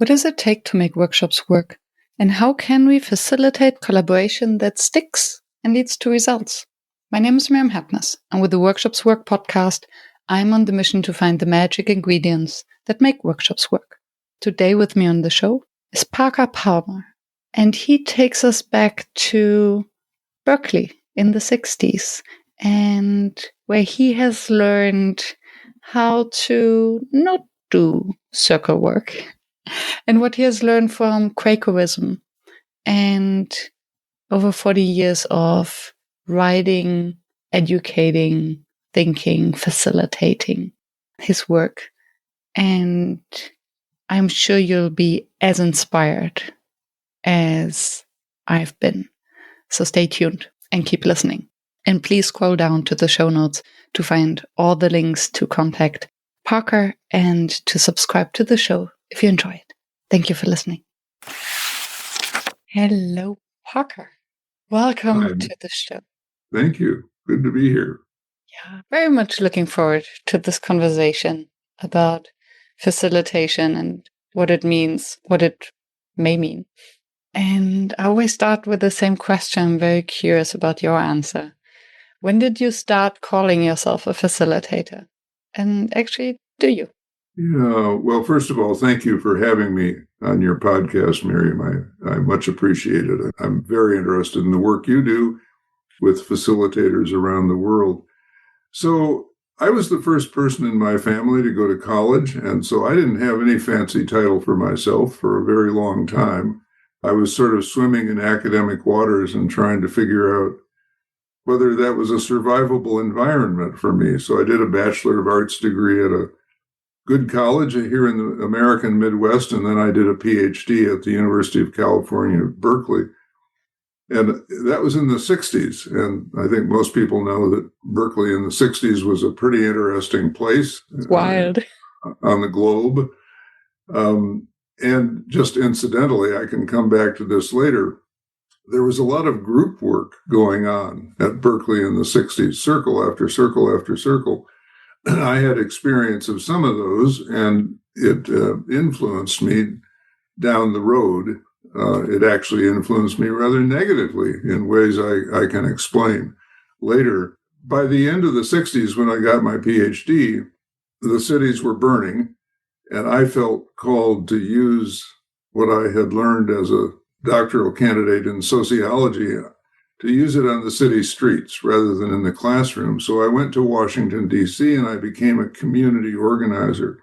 What does it take to make workshops work? And how can we facilitate collaboration that sticks and leads to results? My name is Miriam Happness, and with the Workshops Work podcast, I'm on the mission to find the magic ingredients that make workshops work. Today with me on the show is Parker Palmer, and he takes us back to Berkeley in the 60s, and where he has learned how to not do circle work, and what he has learned from Quakerism and over 40 years of writing, educating, thinking, facilitating his work. And I'm sure you'll be as inspired as I've been. So stay tuned and keep listening. And please scroll down to the show notes to find all the links to contact Parker and to subscribe to the show if you enjoy it. Thank you for listening. Hello, Parker. Welcome to the show. Thank you. Good to be here. Yeah, very much looking forward to this conversation about facilitation and what it means, what it may mean. And I always start with the same question. I'm very curious about your answer. When did you start calling yourself a facilitator? And actually, do you? Yeah, well, first of all, thank you for having me on your podcast, Miriam. I much appreciate it. I'm very interested in the work you do with facilitators around the world. So I was the first person in my family to go to college, and so I didn't have any fancy title for myself for a very long time. I was sort of swimming in academic waters and trying to figure out whether that was a survivable environment for me. So I did a Bachelor of Arts degree at a good college here in the American Midwest, and then I did a PhD at the University of California, Berkeley. And that was in the 60s. And I think most people know that Berkeley in the 60s was a pretty interesting place. Wild. On the globe. And just incidentally, I can come back to this later. There was a lot of group work going on at Berkeley in the 60s, circle after circle after circle. I had experience of some of those, and it influenced me down the road. It actually influenced me rather negatively in ways I can explain later. By the end of the 60s, when I got my PhD, the cities were burning, and I felt called to use what I had learned as a doctoral candidate in sociology, to use it on the city streets rather than in the classroom. So I went to Washington, D.C., and I became a community organizer.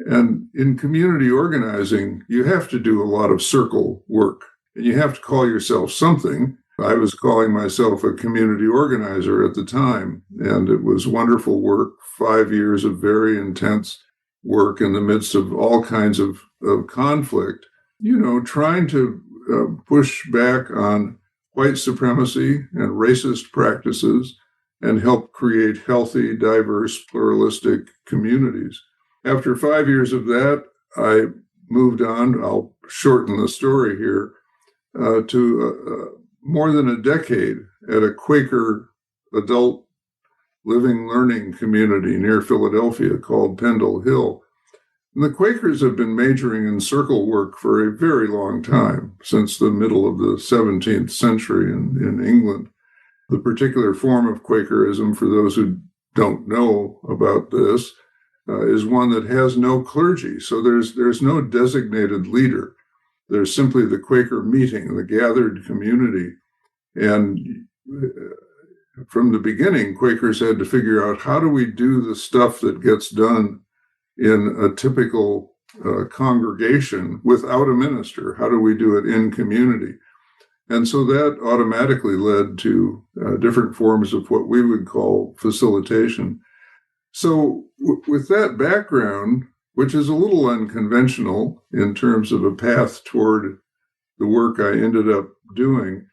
And in community organizing, you have to do a lot of circle work, and you have to call yourself something. I was calling myself a community organizer at the time, and it was wonderful work, 5 years of very intense work in the midst of all kinds of conflict, trying to push back on white supremacy and racist practices and help create healthy, diverse, pluralistic communities. After 5 years of that, I moved on, I'll shorten the story here, to more than a decade at a Quaker adult living learning community near Philadelphia called Pendle Hill. And the Quakers have been majoring in circle work for a very long time, since the middle of the 17th century in England. The particular form of Quakerism, for those who don't know about this, is one that has no clergy. So there's no designated leader. There's simply the Quaker meeting, the gathered community. And from the beginning, Quakers had to figure out, how do we do the stuff that gets done in a typical congregation without a minister? How do we do it in community? And so that automatically led to different forms of what we would call facilitation. So with that background, which is a little unconventional in terms of a path toward the work I ended up doing,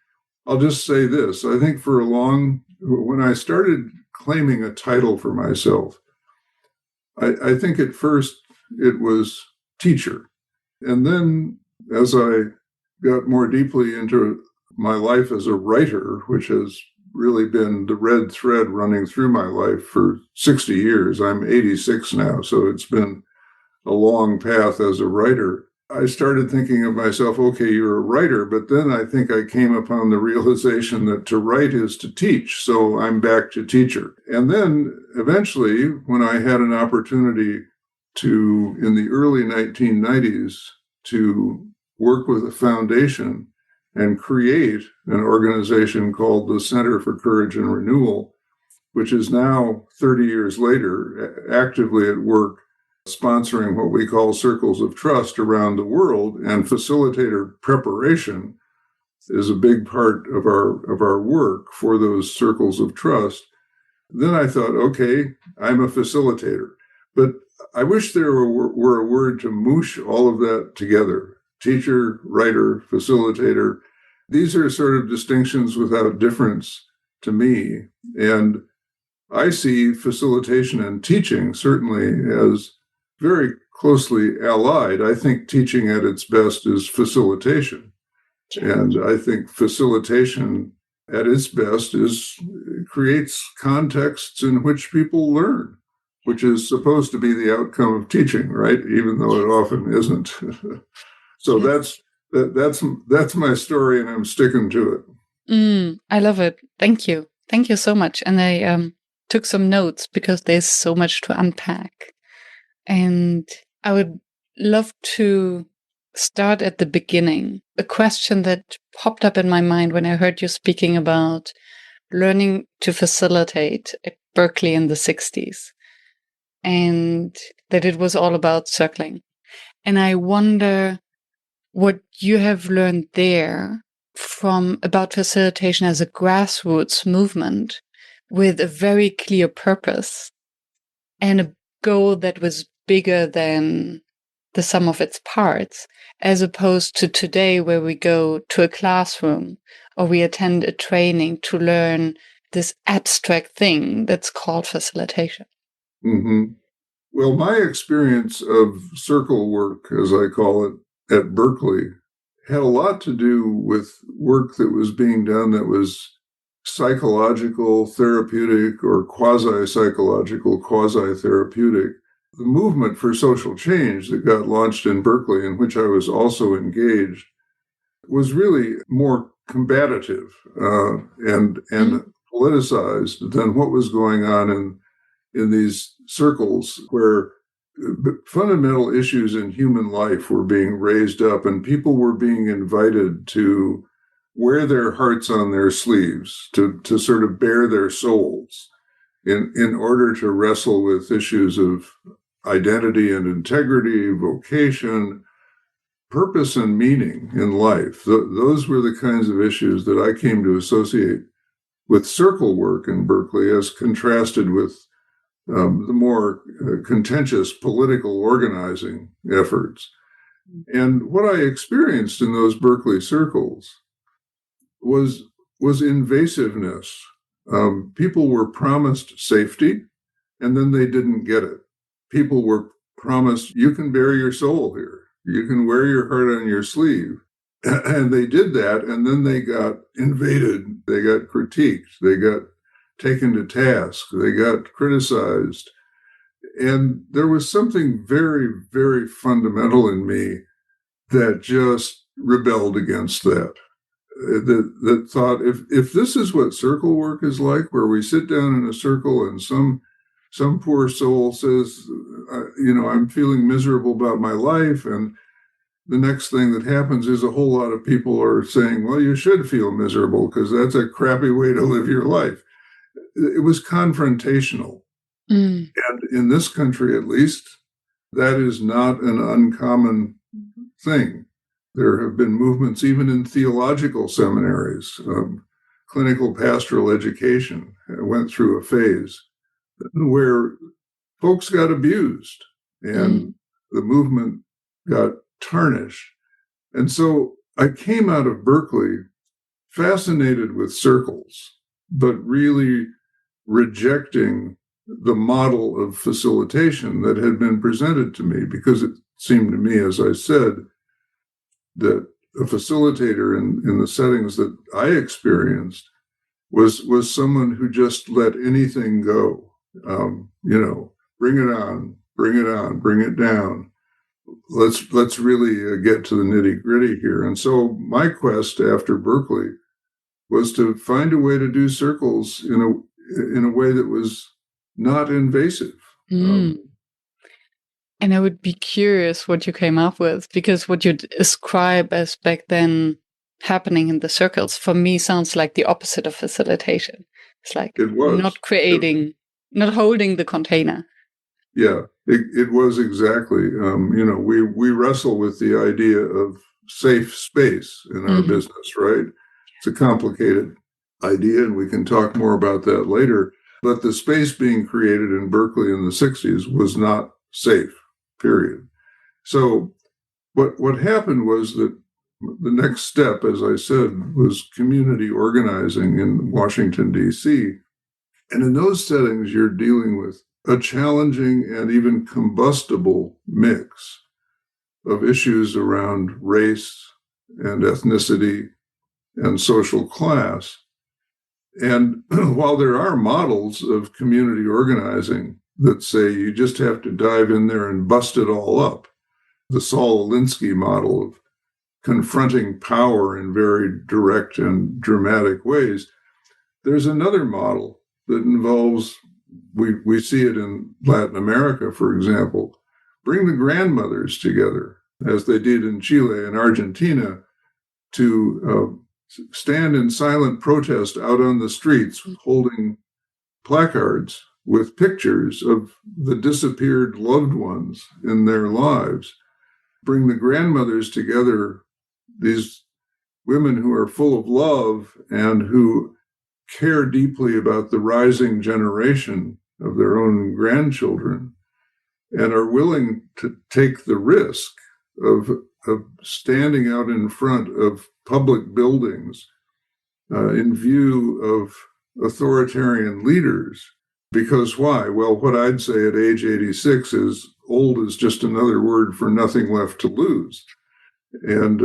I'll just say this. I think when I started claiming a title for myself, I think at first it was teacher. And then as I got more deeply into my life as a writer, which has really been the red thread running through my life for 60 years. I'm 86 now, so it's been a long path as a writer. I started thinking of myself, okay, you're a writer, but then I think I came upon the realization that to write is to teach. So I'm back to teacher. And then eventually, when I had an opportunity to, in the early 1990s, to work with a foundation and create an organization called the Center for Courage and Renewal, which is now 30 years later actively at work sponsoring what we call circles of trust around the world, and facilitator preparation is a big part of our work for those circles of trust. Then I thought, okay, I'm a facilitator, but I wish there were a word to moosh all of that together. Teacher, writer, facilitator. These are sort of distinctions without difference to me. And I see facilitation and teaching certainly as very closely allied. I think teaching at its best is facilitation. And I think facilitation at its best creates contexts in which people learn, which is supposed to be the outcome of teaching, right? Even though it often isn't. So that's my story, and I'm sticking to it. I love it. Thank you. Thank you so much. And I took some notes because there's so much to unpack. And I would love to start at the beginning. A question that popped up in my mind when I heard you speaking about learning to facilitate at Berkeley in the 60s, and that it was all about circling. And I wonder what you have learned there about facilitation as a grassroots movement with a very clear purpose and a goal that was bigger than the sum of its parts, as opposed to today where we go to a classroom or we attend a training to learn this abstract thing that's called facilitation. Mm-hmm. Well, my experience of circle work, as I call it, at Berkeley had a lot to do with work that was being done that was psychological, therapeutic, or quasi-psychological, quasi-therapeutic. The movement for social change that got launched in Berkeley, in which I was also engaged, was really more combative and politicized than what was going on in these circles where fundamental issues in human life were being raised up and people were being invited to wear their hearts on their sleeves, to sort of bare their souls in order to wrestle with issues of identity and integrity, vocation, purpose and meaning in life. Those were the kinds of issues that I came to associate with circle work in Berkeley as contrasted with the more contentious political organizing efforts. And what I experienced in those Berkeley circles was invasiveness. People were promised safety, and then they didn't get it. People were promised, you can bare your soul here. You can wear your heart on your sleeve. And they did that, and then they got invaded. They got critiqued. They got taken to task. They got criticized. And there was something very, very fundamental in me that just rebelled against that. That thought, if this is what circle work is like, where we sit down in a circle and some poor soul says, I'm feeling miserable about my life, and the next thing that happens is a whole lot of people are saying, well, you should feel miserable because that's a crappy way to live your life. It was confrontational. And in this country, at least, that is not an uncommon thing. There have been movements even in theological seminaries. Clinical pastoral education went through a phase where folks got abused and the movement got tarnished. And so I came out of Berkeley fascinated with circles, but really rejecting the model of facilitation that had been presented to me, because it seemed to me, as I said, that a facilitator in the settings that I experienced was someone who just let anything go. Bring it on, bring it down. let's really get to the nitty gritty here. And so my quest after Berkeley was to find a way to do circles in a way that was not invasive. And I would be curious what you came up with, because what you describe as back then happening in the circles for me sounds like the opposite of facilitation. It's like not creating, not holding the container. Yeah, it was exactly. We wrestle with the idea of safe space in our business, right? It's a complicated idea, and we can talk more about that later. But the space being created in Berkeley in the 60s was not safe, period. So what happened was that the next step, as I said, was community organizing in Washington, D.C. And in those settings, you're dealing with a challenging and even combustible mix of issues around race and ethnicity and social class. And while there are models of community organizing that say you just have to dive in there and bust it all up, the Saul Alinsky model of confronting power in very direct and dramatic ways, there's another model that involves, we see it in Latin America, for example, bring the grandmothers together, as they did in Chile and Argentina, to stand in silent protest out on the streets holding placards with pictures of the disappeared loved ones in their lives. Bring the grandmothers together, these women who are full of love and who care deeply about the rising generation of their own grandchildren and are willing to take the risk of standing out in front of public buildings in view of authoritarian leaders. Because why? Well, what I'd say at age 86 is old is just another word for nothing left to lose. And,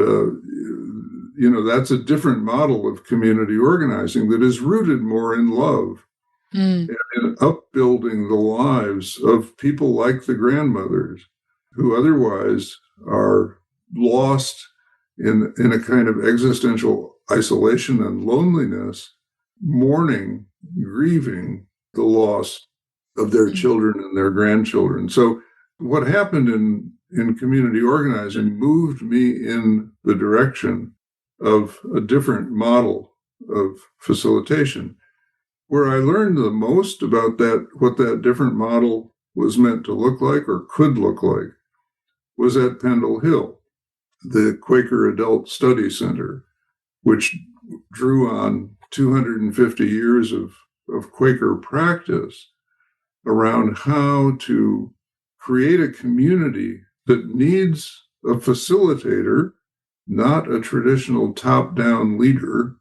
that's a different model of community organizing that is rooted more in love and in upbuilding the lives of people like the grandmothers who otherwise are lost in a kind of existential isolation and loneliness, mourning, grieving the loss of their children and their grandchildren. So what happened in community organizing moved me in the direction of a different model of facilitation. Where I learned the most about that, what that different model was meant to look like or could look like, was at Pendle Hill, the Quaker Adult Study Center, which drew on 250 years of Quaker practice around how to create a community that needs a facilitator, not a traditional top-down leader,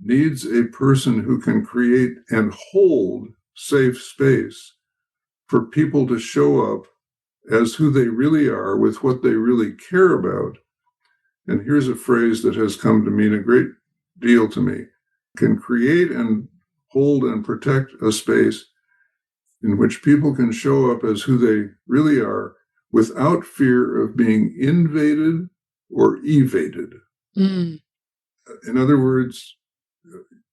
needs a person who can create and hold safe space for people to show up as who they really are with what they really care about. And here's a phrase that has come to mean a great deal to me: can create and hold and protect a space in which people can show up as who they really are without fear of being invaded or evaded. In other words,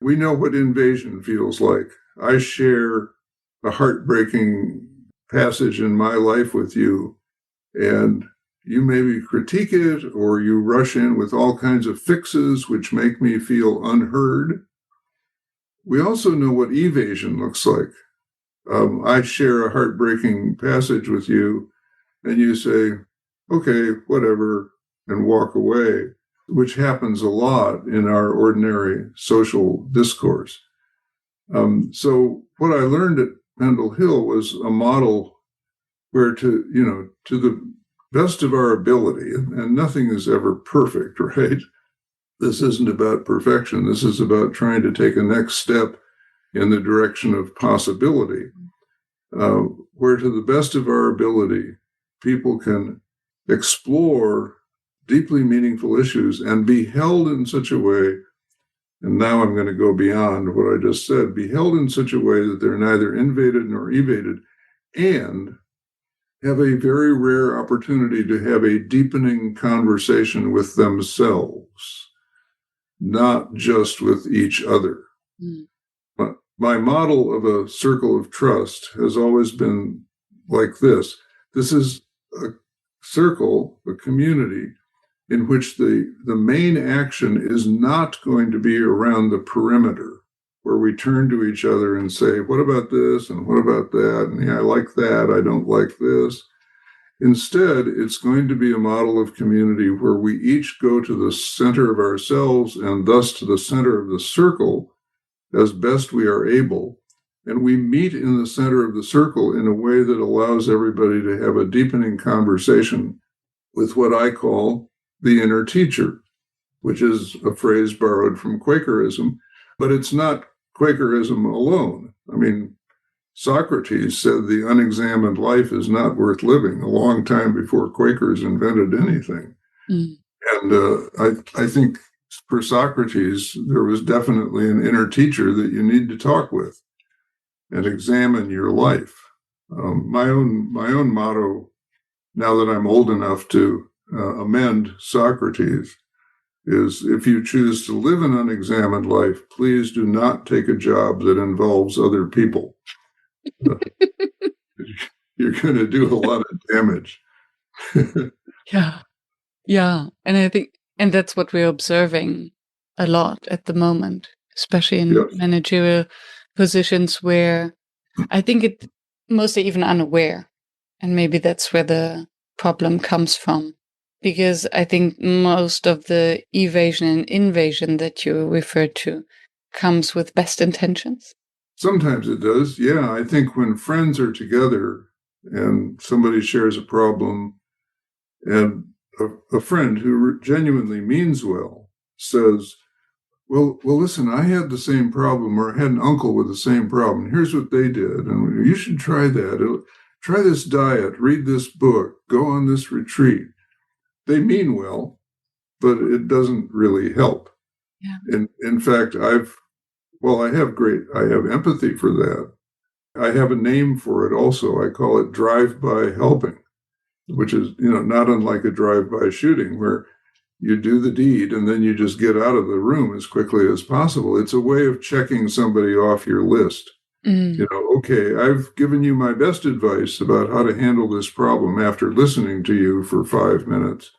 we know what invasion feels like. I share a heartbreaking passage in my life with you, and you maybe critique it or you rush in with all kinds of fixes which make me feel unheard. We also know what evasion looks like. I share a heartbreaking passage with you, and you say, okay, whatever, and walk away, which happens a lot in our ordinary social discourse. So what I learned at Pendle Hill was a model where to the best of our ability, and nothing is ever perfect, right? This isn't about perfection. This is about trying to take a next step in the direction of possibility, where to the best of our ability, people can explore deeply meaningful issues and be held in such a way, and now I'm going to go beyond what I just said, be held in such a way that they're neither invaded nor evaded, and have a very rare opportunity to have a deepening conversation with themselves, not just with each other. Mm. My model of a circle of trust has always been like this. This is a circle, a community, in which the main action is not going to be around the perimeter, where we turn to each other and say, what about this? And what about that? And yeah, I like that. I don't like this. Instead, it's going to be a model of community where we each go to the center of ourselves and thus to the center of the circle as best we are able. And we meet in the center of the circle in a way that allows everybody to have a deepening conversation with what I call the inner teacher, which is a phrase borrowed from Quakerism, but it's not Quakerism alone. I mean, Socrates said the unexamined life is not worth living a long time before Quakers invented anything. Mm. And I think for Socrates, there was definitely an inner teacher that you need to talk with and examine your life. My own motto, now that I'm old enough to amend Socrates, is if you choose to live an unexamined life, please do not take a job that involves other people. You're going to do a lot of damage. Yeah. And I think, and that's what we're observing a lot at the moment, especially in managerial positions where I think it mostly even unaware. And maybe that's where the problem comes from. Because I think most of the evasion and invasion that you referred to comes with best intentions. Sometimes it does. Yeah, I think when friends are together and somebody shares a problem and a friend who genuinely means well says, well, listen, I had the same problem, or I had an uncle with the same problem. Here's what they did. And you should try that. Try this diet, read this book, go on this retreat. They mean well, but it doesn't really help. Yeah. In fact, I have empathy for that. I have a name for it also. I call it drive-by helping, which is, not unlike a drive-by shooting where you do the deed and then you just get out of the room as quickly as possible. It's a way of checking somebody off your list. Okay, I've given you my best advice about how to handle this problem after listening to you for 5 minutes.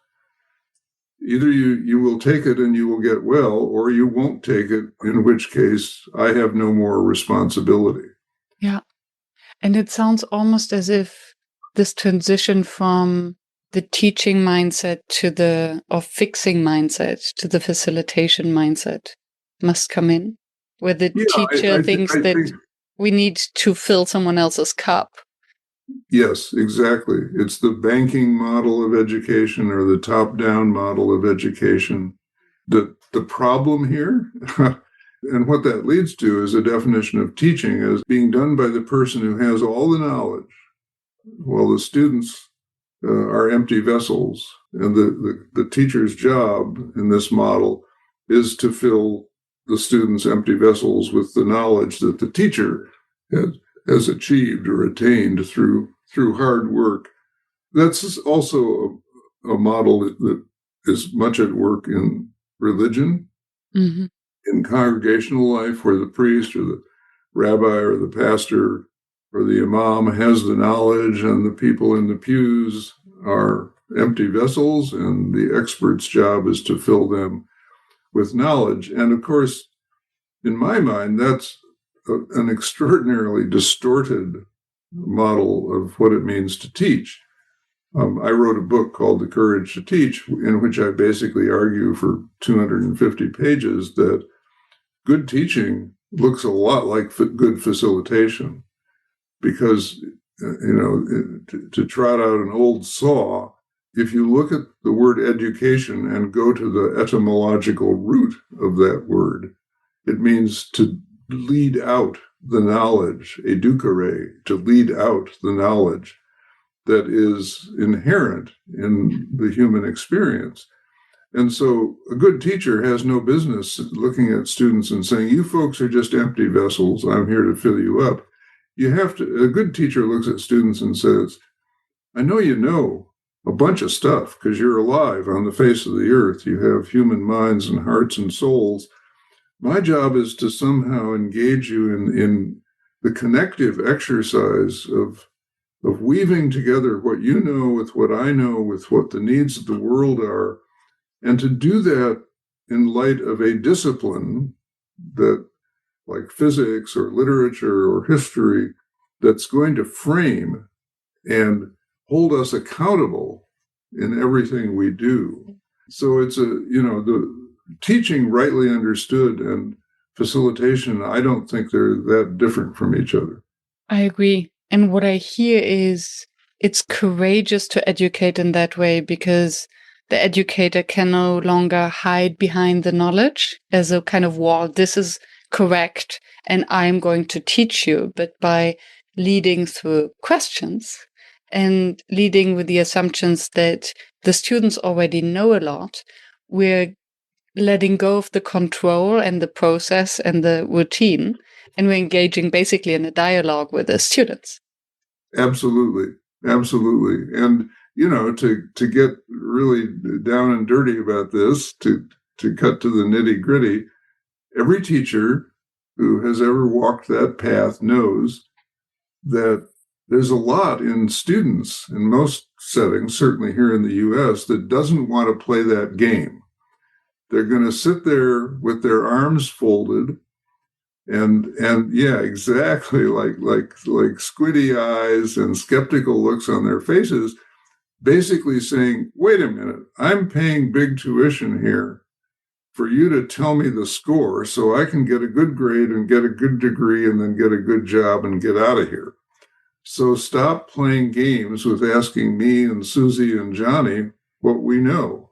Either you will take it and you will get well, or you won't take it, in which case I have no more responsibility. Yeah. And it sounds almost as if this transition from the teaching mindset or fixing mindset to the facilitation mindset must come in, where the teacher thinks that we need to fill someone else's cup. Yes, exactly. It's the banking model of education or the top-down model of education. The problem here, and what that leads to is a definition of teaching as being done by the person who has all the knowledge, while the students are empty vessels. And the teacher's job in this model is to fill the students' empty vessels with the knowledge that the teacher has achieved or attained through hard work. That's also a model that is much at work in religion, mm-hmm. in congregational life, where the priest or the rabbi or the pastor or the imam has the knowledge and the people in the pews are empty vessels, and the expert's job is to fill them with knowledge. And of course, in my mind, that's an extraordinarily distorted model of what it means to teach. I wrote a book called The Courage to Teach, in which I basically argue for 250 pages that good teaching looks a lot like good facilitation. Because, to trot out an old saw, if you look at the word education and go to the etymological root of that word, it means to lead out the knowledge, educare, to lead out the knowledge that is inherent in the human experience. And so a good teacher has no business looking at students and saying, you folks are just empty vessels, I'm here to fill you up. A good teacher looks at students and says, I know you know a bunch of stuff because you're alive on the face of the earth. You have human minds and hearts and souls. My job is to somehow engage you in the connective exercise of weaving together what you know with what I know, with what the needs of the world are, and to do that in light of a discipline that, like physics or literature or history, that's going to frame and hold us accountable in everything we do. So it's the teaching rightly understood and facilitation, I don't think they're that different from each other. I agree. And what I hear is it's courageous to educate in that way because the educator can no longer hide behind the knowledge as a kind of wall. This is correct, and I'm going to teach you. But by leading through questions and leading with the assumptions that the students already know a lot, we're letting go of the control and the process and the routine, and we're engaging basically in a dialogue with the students. Absolutely. Absolutely. And, to get really down and dirty about this, to cut to the nitty gritty, every teacher who has ever walked that path knows that there's a lot in students in most settings, certainly here in the US, that doesn't want to play that game. They're going to sit there with their arms folded and yeah, exactly, like squiddy eyes and skeptical looks on their faces, basically saying, wait a minute, I'm paying big tuition here for you to tell me the score so I can get a good grade and get a good degree and then get a good job and get out of here. So stop playing games with asking me and Susie and Johnny what we know.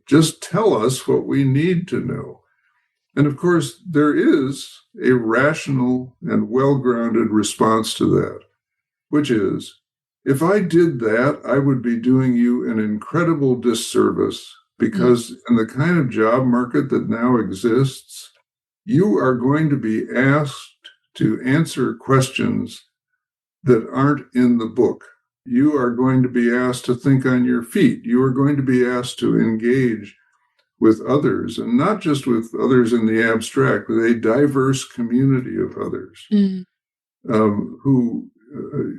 Just tell us what we need to know. And of course, there is a rational and well-grounded response to that, which is, if I did that, I would be doing you an incredible disservice because in the kind of job market that now exists, you are going to be asked to answer questions that aren't in the book. You are going to be asked to think on your feet. You are going to be asked to engage with others, and not just with others in the abstract, with a diverse community of others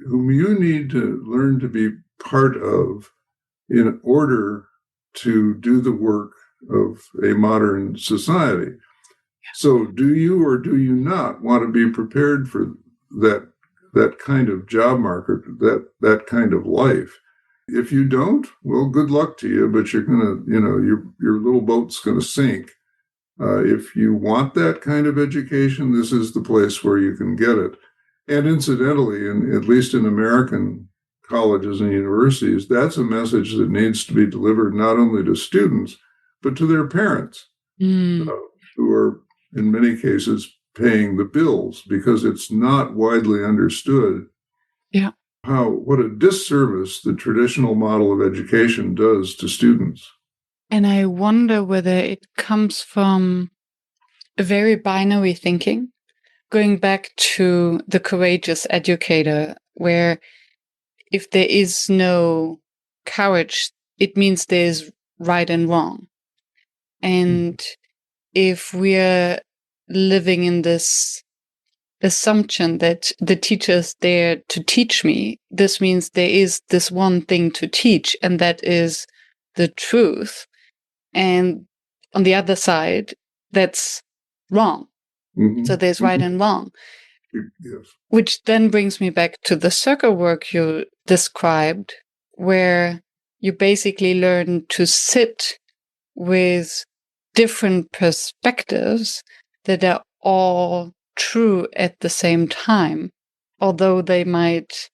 whom you need to learn to be part of in order to do the work of a modern society. So do you or do you not want to be prepared for that kind of job market, that kind of life? If you don't, well, good luck to you, but you're going to, your little boat's going to sink. If you want that kind of education, this is the place where you can get it. And incidentally, at least in American colleges and universities, that's a message that needs to be delivered not only to students, but to their parents, who are, in many cases, paying the bills, because it's not widely understood what a disservice the traditional model of education does to students. And I wonder whether it comes from a very binary thinking, going back to the courageous educator, where if there is no courage, it means there's right and wrong. And if we're living in this assumption that the teacher is there to teach me, this means there is this one thing to teach, and that is the truth. And on the other side, that's wrong. So there's right and wrong. Yes. Which then brings me back to the circle work you described, where you basically learn to sit with different perspectives that are all true at the same time, although they might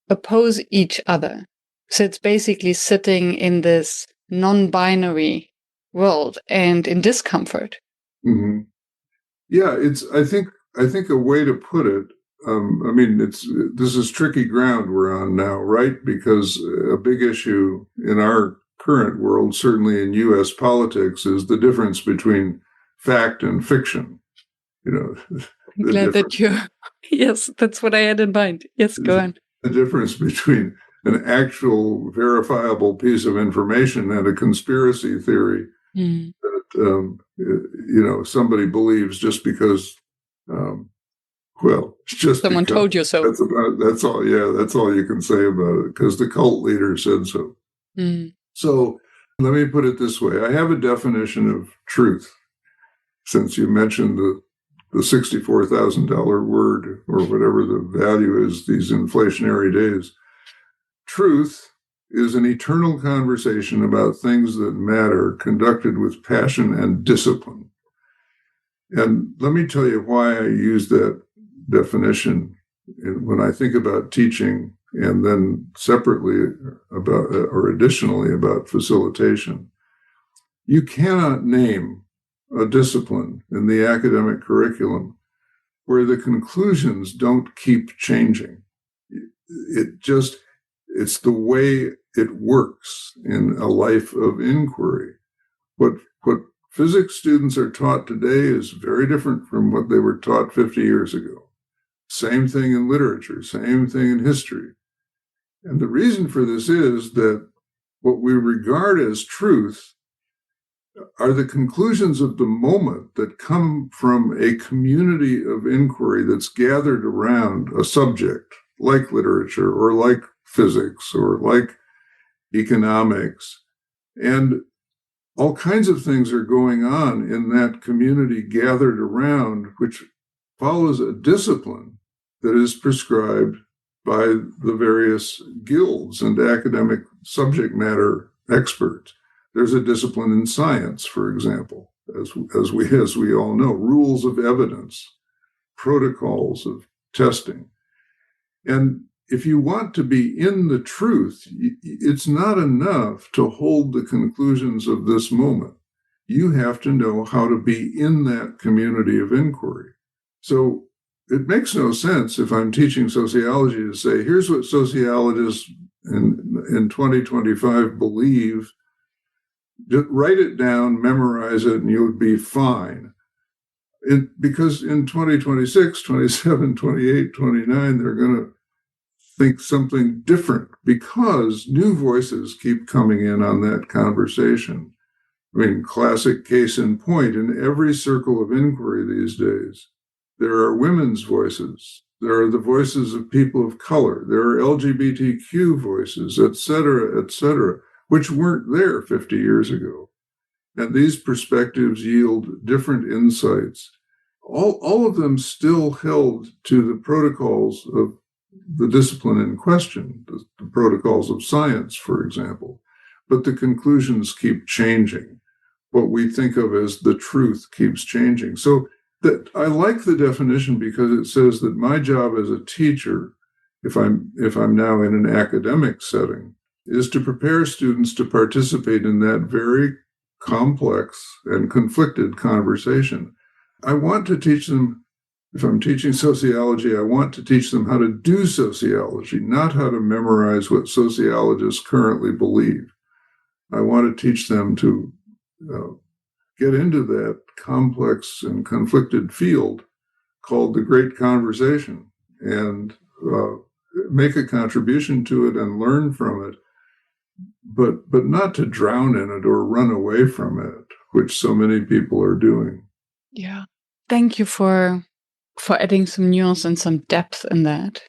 oppose each other. So it's basically sitting in this non-binary world and in discomfort. Mm-hmm. Yeah, I think a way to put it, this is tricky ground we're on now, right? Because a big issue in our current world, certainly in U.S. politics, is the difference between fact and fiction. I'm glad that you... Yes, that's what I had in mind. Yes, go on. The difference between an actual verifiable piece of information and a conspiracy theory that somebody believes just because just someone because told you so. That's all. Yeah, that's all you can say about it, because the cult leader said so. So let me put it this way. I have a definition of truth, since you mentioned the $64,000 word, or whatever the value is these inflationary days. Truth is an eternal conversation about things that matter, conducted with passion and discipline. And let me tell you why I use that definition when I think about teaching, and then separately about, or additionally, about facilitation. You cannot name a discipline in the academic curriculum where the conclusions don't keep changing. It's the way it works in a life of inquiry. What physics students are taught today is very different from what they were taught 50 years ago. Same thing in literature, same thing in history. And the reason for this is that what we regard as truth are the conclusions of the moment that come from a community of inquiry that's gathered around a subject, like literature or like physics or like economics. And all kinds of things are going on in that community gathered around, which follows a discipline that is prescribed by the various guilds and academic subject matter experts. There's a discipline in science, for example, as we all know, rules of evidence, protocols of testing. And if you want to be in the truth, it's not enough to hold the conclusions of this moment. You have to know how to be in that community of inquiry. So it makes no sense if I'm teaching sociology to say, here's what sociologists in 2025 believe. Just write it down, memorize it, and you would be fine. Because in 2026, 27, 28, 29, they're going to think something different, because new voices keep coming in on that conversation. I mean, classic case in point, in every circle of inquiry these days, there are women's voices. There are the voices of people of color. There are LGBTQ voices, et cetera, which weren't there 50 years ago. And these perspectives yield different insights, all of them still held to the protocols of the discipline in question, the protocols of science, for example. But the conclusions keep changing. What we think of as the truth keeps changing. So that I like the definition, because it says that my job as a teacher, if I'm now in an academic setting, is to prepare students to participate in that very complex and conflicted conversation. I want to teach them, if I'm teaching sociology, I want to teach them how to do sociology, not how to memorize what sociologists currently believe. I want to teach them to get into that complex and conflicted field called the great conversation, and make a contribution to it and learn from it, but not to drown in it or run away from it, which so many people are doing. Yeah. Thank you for adding some nuance and some depth in that.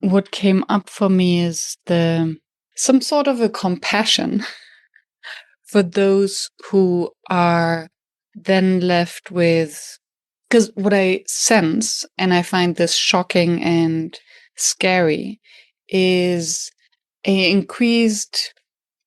What came up for me is some sort of a compassion for those who are then left with, because what I sense, and I find this shocking and scary, is a increased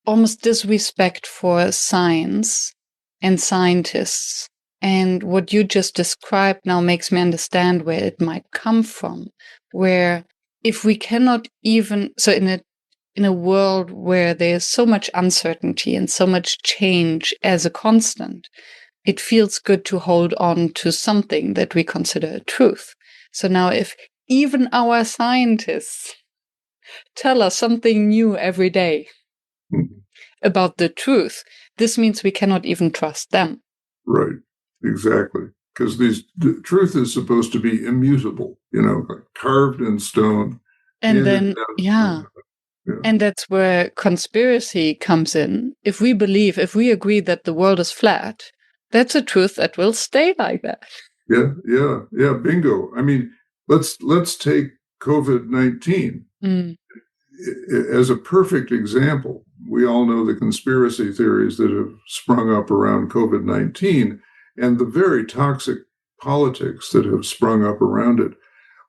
almost disrespect for science and scientists. And what you just described now makes me understand where it might come from, where if we cannot even, so in a world where there's so much uncertainty and so much change as a constant, it feels good to hold on to something that we consider a truth. So now if even our scientists tell us something new every day about the truth, this means we cannot even trust them. Right, exactly. Because the truth is supposed to be immutable, like carved in stone. And then, yeah. Yeah. And that's where conspiracy comes in. If we agree that the world is flat, that's a truth that will stay like that. Yeah. Bingo. I mean, let's take COVID-19 as a perfect example. We all know the conspiracy theories that have sprung up around COVID-19 and the very toxic politics that have sprung up around it.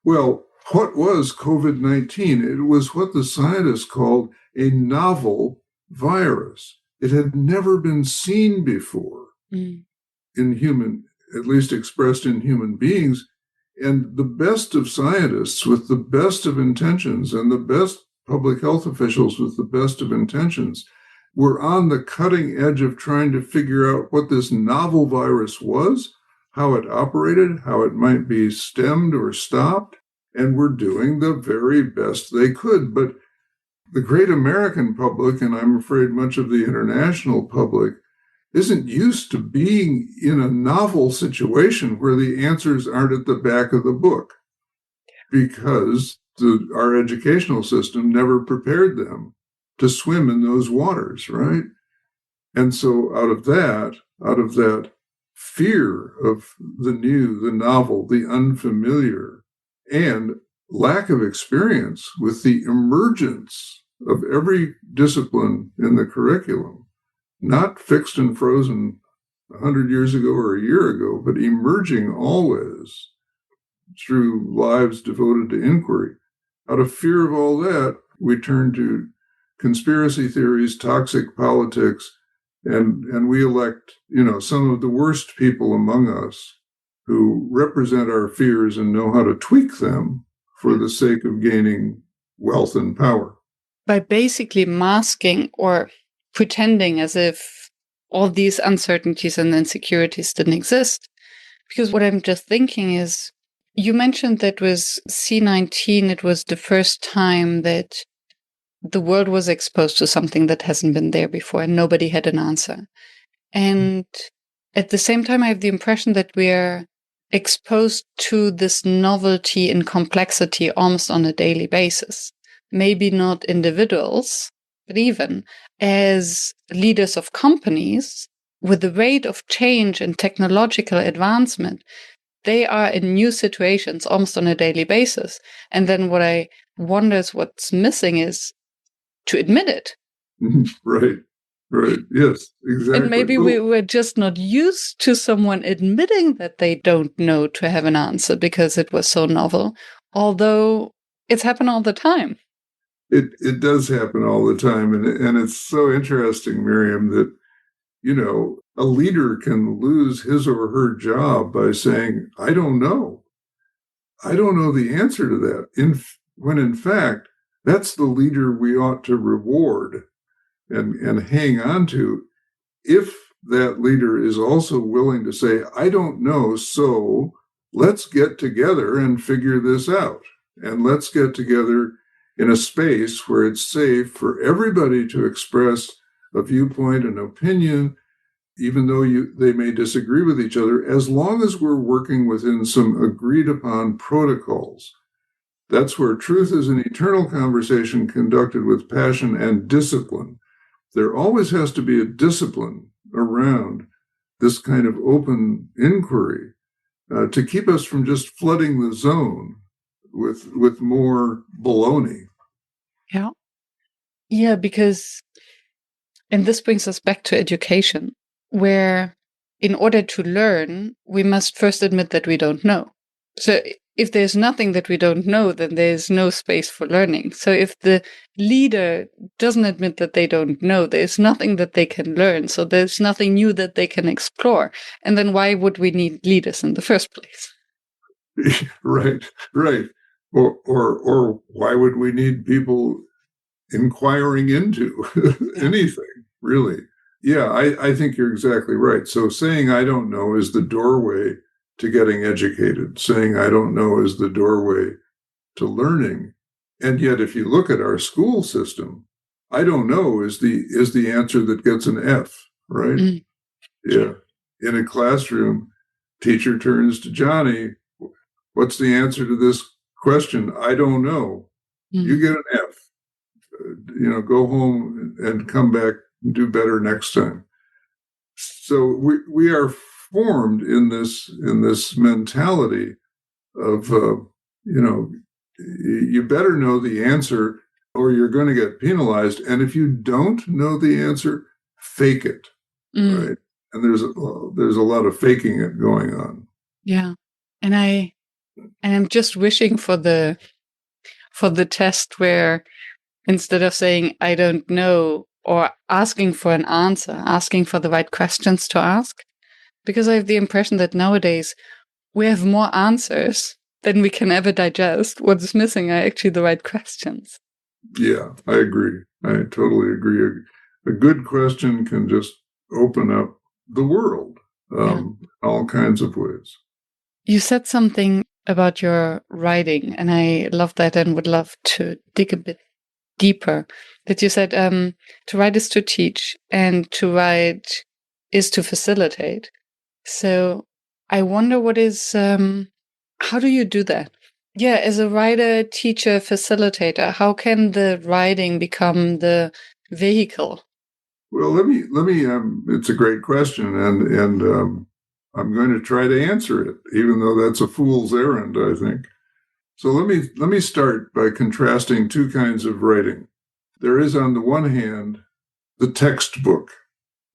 Well, what was COVID-19? It was what the scientists called a novel virus. It had never been seen before in human, at least expressed in human beings. And the best of scientists with the best of intentions and the best public health officials with the best of intentions were on the cutting edge of trying to figure out what this novel virus was, how it operated, how it might be stemmed or stopped, and were doing the very best they could. But the great American public, and I'm afraid much of the international public, isn't used to being in a novel situation where the answers aren't at the back of the book, because our educational system never prepared them to swim in those waters, right? And so out of that fear of the new, the novel, the unfamiliar, and lack of experience with the emergence of every discipline in the curriculum, not fixed and frozen 100 years ago or a year ago, but emerging always through lives devoted to inquiry. Out of fear of all that, we turn to conspiracy theories, toxic politics, and we elect, some of the worst people among us who represent our fears and know how to tweak them for the sake of gaining wealth and power. By basically masking or pretending as if all these uncertainties and insecurities didn't exist. Because what I'm just thinking is, you mentioned that with C-19, it was the first time that the world was exposed to something that hasn't been there before, and nobody had an answer. And at the same time, I have the impression that we're exposed to this novelty and complexity almost on a daily basis. Maybe not individuals, but even as leaders of companies, with the rate of change and technological advancement, they are in new situations almost on a daily basis. And then what I wonder is what's missing is to admit it. Right. Yes, exactly. And maybe we're just not used to someone admitting that they don't know to have an answer because it was so novel, although it's happened all the time. It does happen all the time. And it's so interesting, Miriam, that, a leader can lose his or her job by saying, I don't know. I don't know the answer to that. When in fact, that's the leader we ought to reward and hang on to, if that leader is also willing to say, I don't know, so let's get together and figure this out. And let's get together in a space where it's safe for everybody to express a viewpoint, an opinion, even though they may disagree with each other, as long as we're working within some agreed upon protocols. That's where truth is an eternal conversation conducted with passion and discipline. There always has to be a discipline around this kind of open inquiry to keep us from just flooding the zone with more baloney. Yeah, because, and this brings us back to education, where in order to learn, we must first admit that we don't know. So if there's nothing that we don't know, then there's no space for learning. So if the leader doesn't admit that they don't know, there's nothing that they can learn. So there's nothing new that they can explore. And then why would we need leaders in the first place? Right. Or why would we need people inquiring into anything, really? Yeah, I think you're exactly right. So saying I don't know is the doorway to getting educated. Saying I don't know is the doorway to learning. And yet, if you look at our school system, I don't know is the answer that gets an F, right? Mm. Yeah. In a classroom, teacher turns to Johnny, what's the answer to this question? I don't know. Mm. You get an F. go home and come back and do better next time. So we are formed in this mentality of you better know the answer or you're going to get penalized. And if you don't know the answer, fake it, right? And there's a lot of faking it going on. Yeah, and I'm just wishing for the test where instead of saying I don't know or asking for an answer, asking for the right questions to ask, because I have the impression that nowadays we have more answers than we can ever digest. What is missing are actually the right questions. Yeah, I agree. I totally agree. A good question can just open up the world all kinds of ways. You said something about your writing, and I love that and would love to dig a bit deeper. That you said to write is to teach, and to write is to facilitate. So I wonder what is, how do you do that? Yeah, as a writer, teacher, facilitator, how can the writing become the vehicle? Well, let me. It's a great question, and I'm going to try to answer it, even though that's a fool's errand, I think. So let me start by contrasting two kinds of writing. There is, on the one hand, the textbook,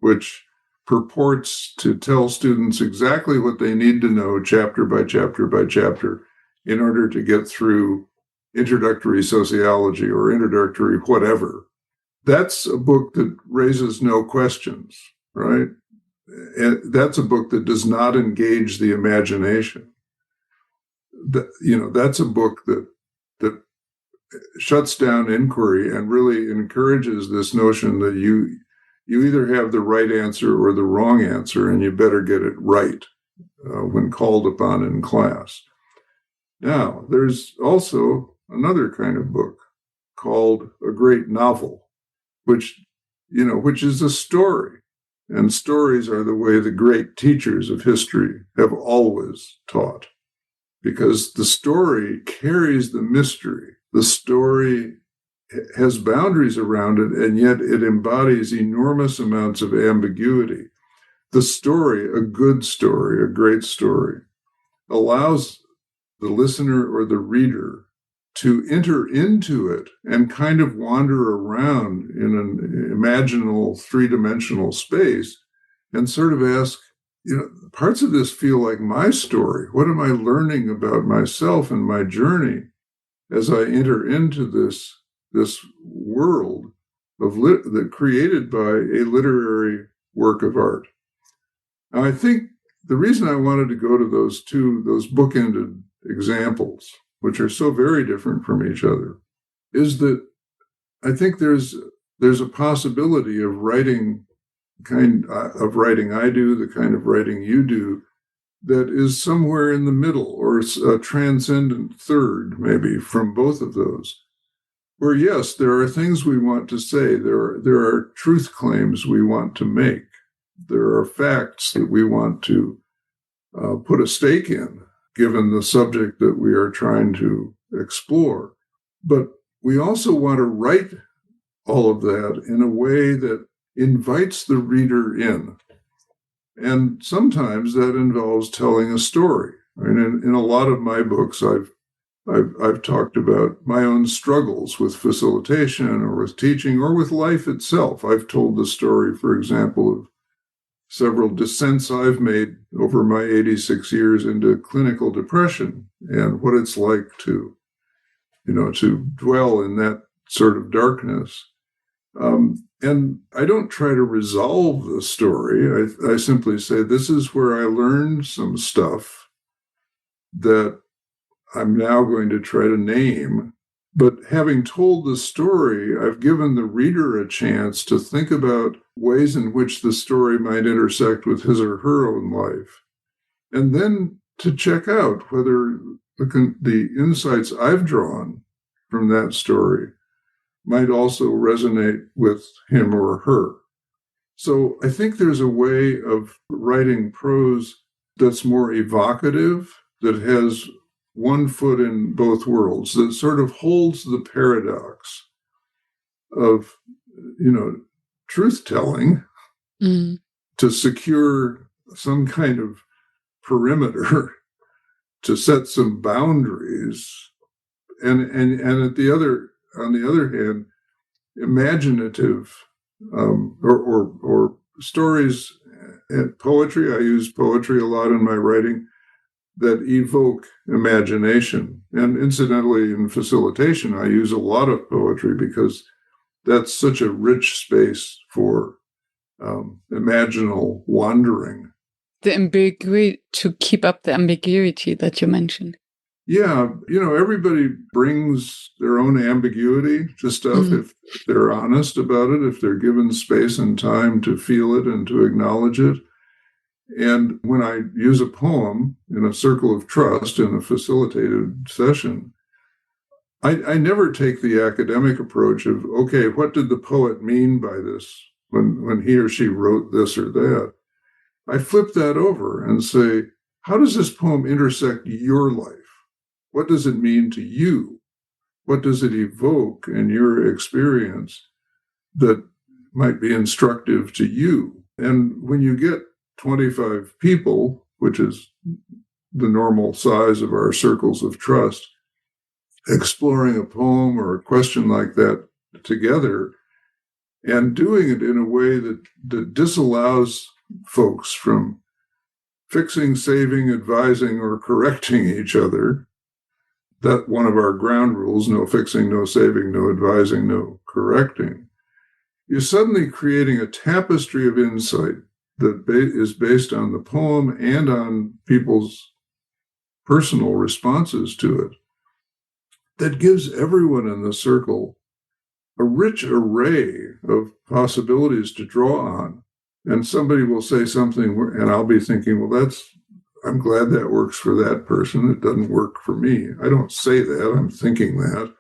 which purports to tell students exactly what they need to know, chapter by chapter by chapter, in order to get through introductory sociology or introductory whatever. That's a book that raises no questions, right? And that's a book that does not engage the imagination. That's a book that shuts down inquiry and really encourages this notion that you either have the right answer or the wrong answer, and you better get it right when called upon in class. Now, there's also another kind of book called a great novel, which is a story. And stories are the way the great teachers of history have always taught, because the story carries the mystery. The story has boundaries around it, and yet it embodies enormous amounts of ambiguity. The story, a good story, a great story, allows the listener or the reader to enter into it and kind of wander around in an imaginal three-dimensional space and sort of ask, parts of this feel like my story. What am I learning about myself and my journey as I enter into this world that created by a literary work of art? Now, I think the reason I wanted to go to those bookended examples, which are so very different from each other, is that I think there's a possibility of writing I do, the kind of writing you do, that is somewhere in the middle, or a transcendent third, maybe, from both of those. Where, yes, there are things we want to say, there are truth claims we want to make, there are facts that we want to put a stake in, given the subject that we are trying to explore. But we also want to write all of that in a way that invites the reader in. And sometimes that involves telling a story. I mean, in a lot of my books, I've talked about my own struggles with facilitation or with teaching or with life itself. I've told the story, for example, of several descents I've made over my 86 years into clinical depression and what it's like to dwell in that sort of darkness. And I don't try to resolve the story. I simply say, this is where I learned some stuff that I'm now going to try to name. But having told the story, I've given the reader a chance to think about ways in which the story might intersect with his or her own life. And then to check out whether the insights I've drawn from that story might also resonate with him or her. So I think there's a way of writing prose that's more evocative, that has one foot in both worlds, that sort of holds the paradox of, truth-telling to secure some kind of perimeter, to set some boundaries, and on the other hand, imaginative or stories and poetry. I use poetry a lot in my writing that evoke imagination. And incidentally, in facilitation, I use a lot of poetry because that's such a rich space for imaginal wandering. The ambiguity, to keep up the ambiguity that you mentioned. Yeah, everybody brings their own ambiguity to stuff if they're honest about it, if they're given space and time to feel it and to acknowledge it. And when I use a poem in a circle of trust in a facilitated session, I never take the academic approach of, okay, what did the poet mean by this when he or she wrote this or that? I flip that over and say, how does this poem intersect your life? What does it mean to you? What does it evoke in your experience that might be instructive to you? And when you get 25 people, which is the normal size of our circles of trust, exploring a poem or a question like that together and doing it in a way that disallows folks from fixing, saving, advising, or correcting each other. That one of our ground rules: no fixing, no saving, no advising, no correcting. You're suddenly creating a tapestry of insight that is based on the poem and on people's personal responses to it, that gives everyone in the circle a rich array of possibilities to draw on. And somebody will say something, and I'll be thinking, well, I'm glad that works for that person. It doesn't work for me. I don't say that. I'm thinking that.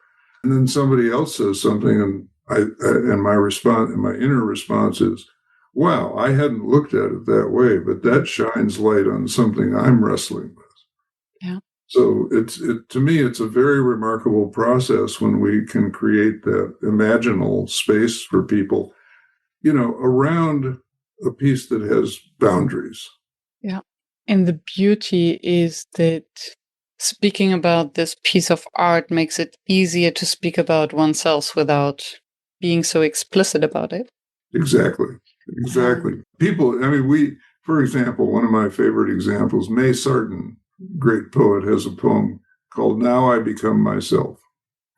And then somebody else says something, and my response, and my inner response is, wow, I hadn't looked at it that way, but that shines light on something I'm wrestling with. Yeah. So to me, it's a very remarkable process when we can create that imaginal space for people, around a piece that has boundaries. Yeah. And the beauty is that speaking about this piece of art makes it easier to speak about oneself without being so explicit about it. Exactly. People, for example, one of my favorite examples, May Sarton, great poet, has a poem called Now I Become Myself.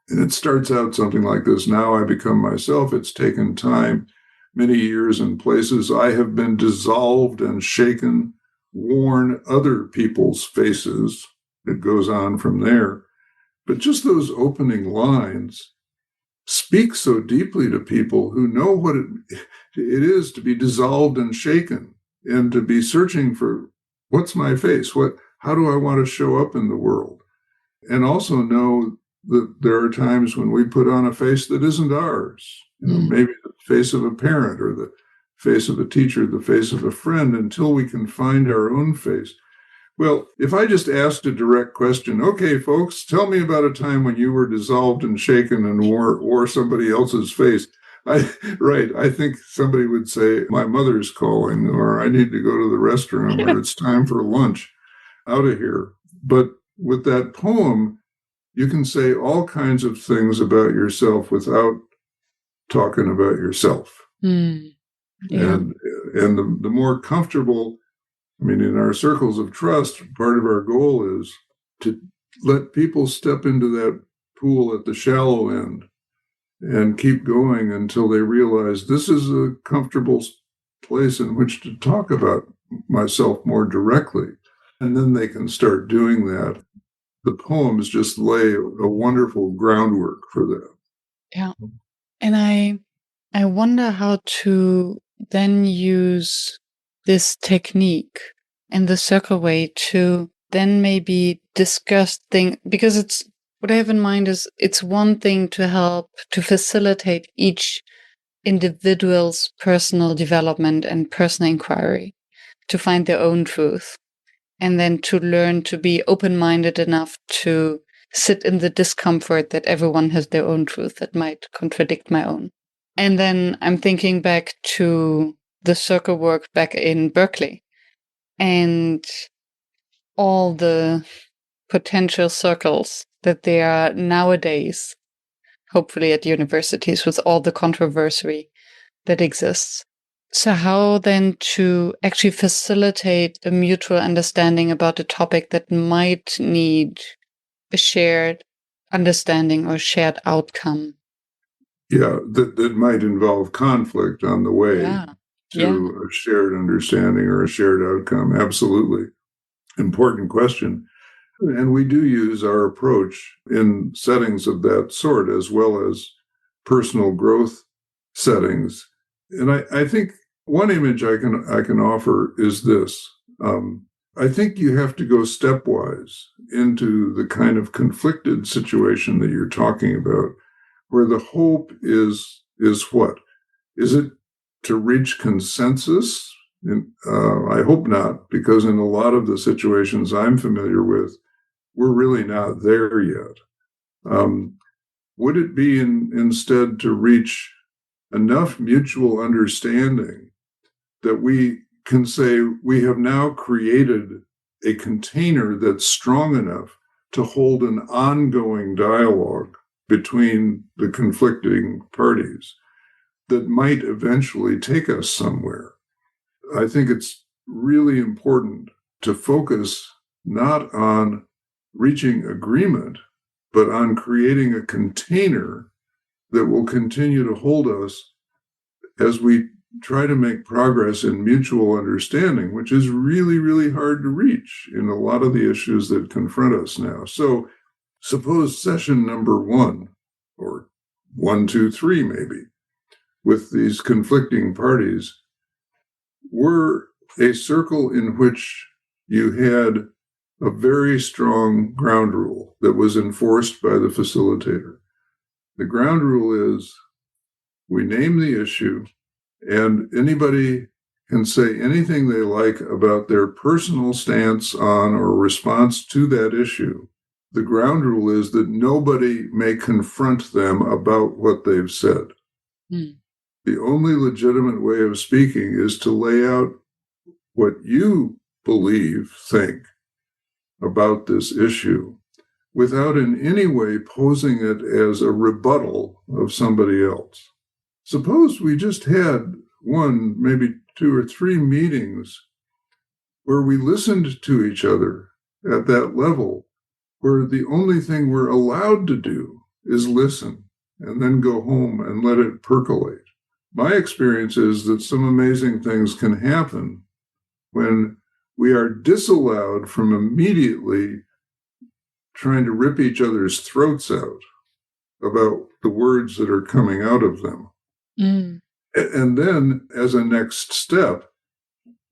And it starts out something like this: Now I become myself. It's taken time, many years and places. I have been dissolved and shaken, worn other people's faces. It goes on from there. But just those opening lines speak so deeply to people who know what it is to be dissolved and shaken, and to be searching for, what's my face? How do I want to show up in the world? And also know that there are times when we put on a face that isn't ours. Maybe the face of a parent, or the face of a teacher, the face of a friend, until we can find our own face. Well, if I just asked a direct question, okay, folks, tell me about a time when you were dissolved and shaken and wore somebody else's face. I think somebody would say, my mother's calling, or I need to go to the restroom, or it's time for lunch, out of here. But with that poem, you can say all kinds of things about yourself without talking about yourself. Yeah. And the more comfortable, in our circles of trust, part of our goal is to let people step into that pool at the shallow end and keep going until they realize this is a comfortable place in which to talk about myself more directly. And then they can start doing that. The poems just lay a wonderful groundwork for that. Yeah. And I wonder how to then use this technique in the circle way to then maybe discuss things, because what I have in mind is it's one thing to help to facilitate each individual's personal development and personal inquiry to find their own truth, and then to learn to be open-minded enough to sit in the discomfort that everyone has their own truth that might contradict my own. And then I'm thinking back to the circle work back in Berkeley and all the potential circles that there are nowadays, hopefully at universities, with all the controversy that exists. So how then to actually facilitate a mutual understanding about a topic that might need a shared understanding or shared outcome? Yeah, that might involve conflict on the way to a shared understanding or a shared outcome. Absolutely. Important question. And we do use our approach in settings of that sort, as well as personal growth settings. And I think one image I can offer is this. I think you have to go stepwise into the kind of conflicted situation that you're talking about, where the hope is what? Is it to reach consensus? I hope not, because in a lot of the situations I'm familiar with, we're really not there yet. Would it be instead to reach enough mutual understanding that we can say we have now created a container that's strong enough to hold an ongoing dialogue between the conflicting parties that might eventually take us somewhere? I think it's really important to focus not on reaching agreement, but on creating a container that will continue to hold us as we try to make progress in mutual understanding, which is really, really hard to reach in a lot of the issues that confront us now. So suppose session number 1, or 1, 2, 3 maybe, with these conflicting parties, were a circle in which you had a very strong ground rule that was enforced by the facilitator. The ground rule is we name the issue, and anybody can say anything they like about their personal stance on or response to that issue. The ground rule is that nobody may confront them about what they've said. The only legitimate way of speaking is to lay out what you think about this issue without in any way posing it as a rebuttal of somebody else. Suppose we just had 1, maybe 2 or 3 meetings where we listened to each other at that level, where the only thing we're allowed to do is listen and then go home and let it percolate. My experience is that some amazing things can happen when we are disallowed from immediately trying to rip each other's throats out about the words that are coming out of them. And then, as a next step,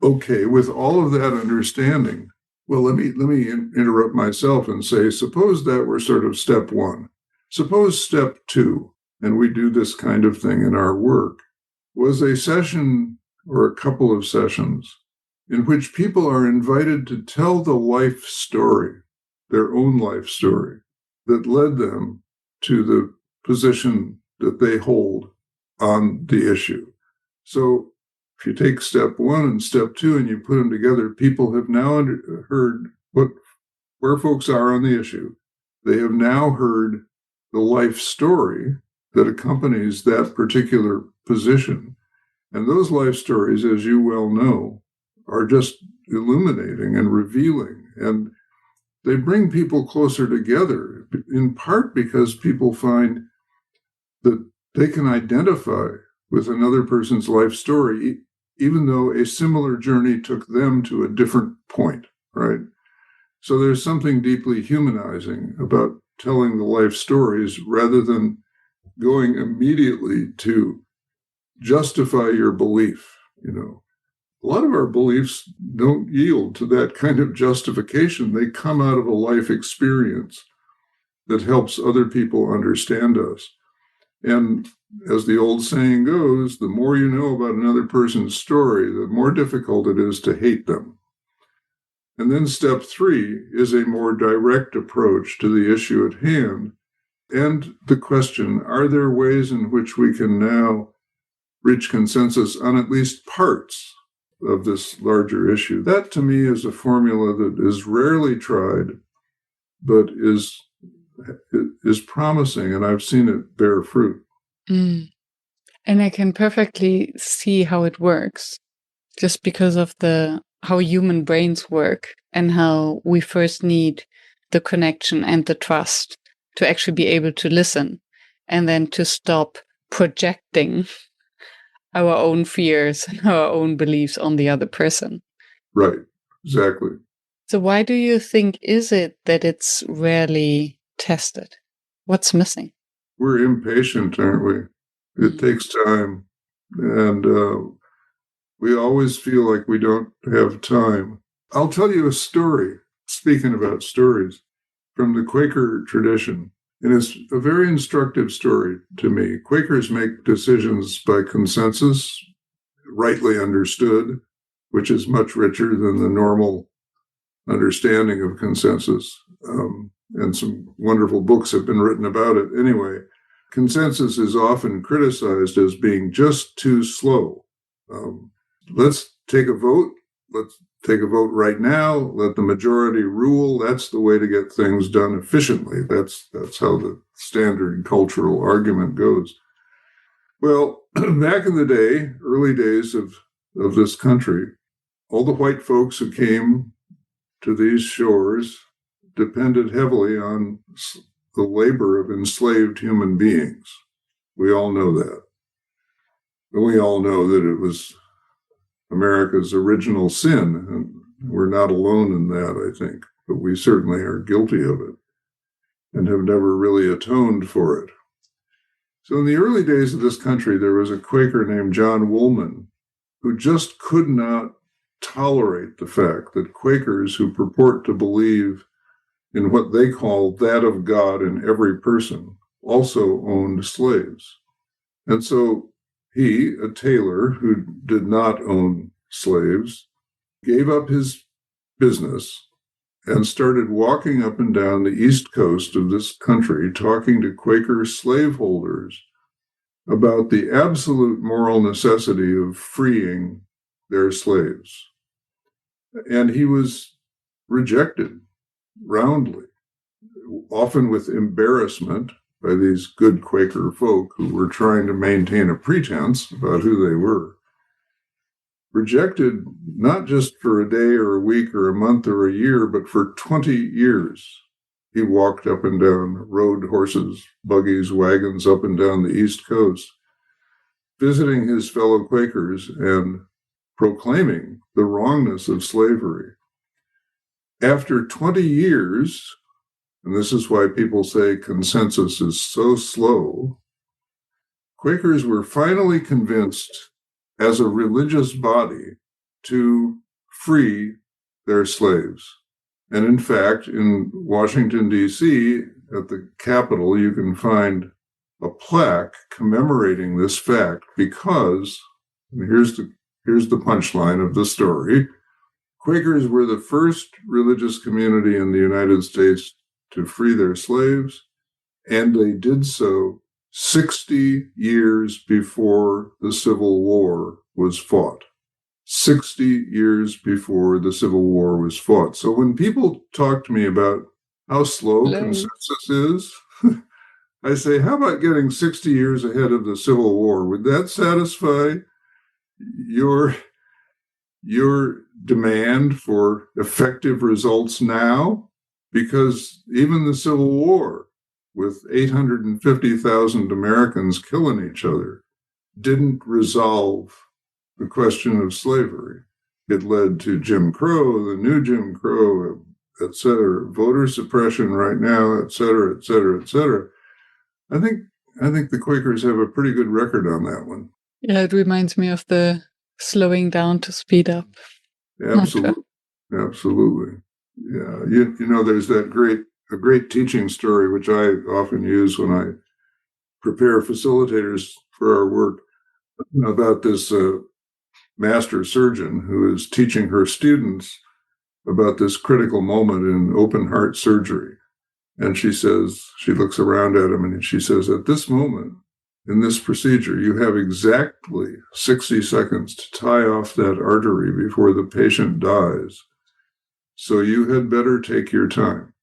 okay, with all of that understanding, well, let me interrupt myself and say, suppose that were sort of step 1. Suppose step 2, and we do this kind of thing in our work, was a session or a couple of sessions in which people are invited to tell the life story, their own life story, that led them to the position that they hold on the issue. So if you take step 1 and step 2 and you put them together, people have now heard where folks are on the issue. They have now heard the life story that accompanies that particular position. And those life stories, as you well know, are just illuminating and revealing. And they bring people closer together, in part because people find that they can identify with another person's life story, even though a similar journey took them to a different point, right? So there's something deeply humanizing about telling the life stories rather than going immediately to justify your belief. A lot of our beliefs don't yield to that kind of justification. They come out of a life experience that helps other people understand us. And as the old saying goes, the more you know about another person's story, the more difficult it is to hate them. And then step 3 is a more direct approach to the issue at hand and the question, are there ways in which we can now reach consensus on at least parts of this larger issue. That, to me, is a formula that is rarely tried, but is promising, and I've seen it bear fruit. And I can perfectly see how it works, just because of how human brains work and how we first need the connection and the trust to actually be able to listen, and then to stop projecting our own fears and our own beliefs on the other person. Right, exactly. So why do you think is it that it's rarely tested? What's missing? We're impatient, aren't we? It takes time. And we always feel like we don't have time. I'll tell you a story, speaking about stories, from the Quaker tradition. And it's a very instructive story to me. Quakers make decisions by consensus, rightly understood, which is much richer than the normal understanding of consensus. And some wonderful books have been written about it. Anyway, consensus is often criticized as being just too slow. Let's take a vote. Let's take a vote right now. Let the majority rule. That's the way to get things done efficiently. That's how the standard cultural argument goes. Well, back in the day, early days of this country, all the white folks who came to these shores depended heavily on the labor of enslaved human beings. We all know that. And we all know that it was America's original sin, and we're not alone in that, I think, but we certainly are guilty of it and have never really atoned for it. So in the early days of this country, there was a Quaker named John Woolman who just could not tolerate the fact that Quakers who purport to believe in what they call that of God in every person also owned slaves. And so he, a tailor who did not own slaves, gave up his business and started walking up and down the east coast of this country talking to Quaker slaveholders about the absolute moral necessity of freeing their slaves. And he was rejected roundly, often with embarrassment by these good Quaker folk who were trying to maintain a pretense about who they were. Rejected not just for a day or a week or a month or a year, but for 20 years. He walked up and down, rode horses, buggies, wagons up and down the East Coast, visiting his fellow Quakers and proclaiming the wrongness of slavery. After 20 years, and this is why people say consensus is so slow, Quakers were finally convinced as a religious body to free their slaves. And in fact, in Washington, D.C., at the Capitol, you can find a plaque commemorating this fact because, and here's the punchline of the story, Quakers were the first religious community in the United States to free their slaves, and they did so 60 years before the Civil War was fought. 60 years before the Civil War was fought. So when people talk to me about how slow consensus is, I say, how about getting 60 years ahead of the Civil War? Would that satisfy your demand for effective results now? Because even the Civil War, with 850,000 Americans killing each other, didn't resolve the question of slavery. It led to Jim Crow, the new Jim Crow, et cetera, voter suppression right now, et cetera, et cetera, et cetera. I think the Quakers have a pretty good record on that one. Yeah, it reminds me of the slowing down to speed up. Absolutely. Absolutely. Yeah. You know, there's a great teaching story, which I often use when I prepare facilitators for our work, about this master surgeon who is teaching her students about this critical moment in open heart surgery. And she looks around at him and she says, at this moment, in this procedure, you have exactly 60 seconds to tie off that artery before the patient dies. So you had better take your time.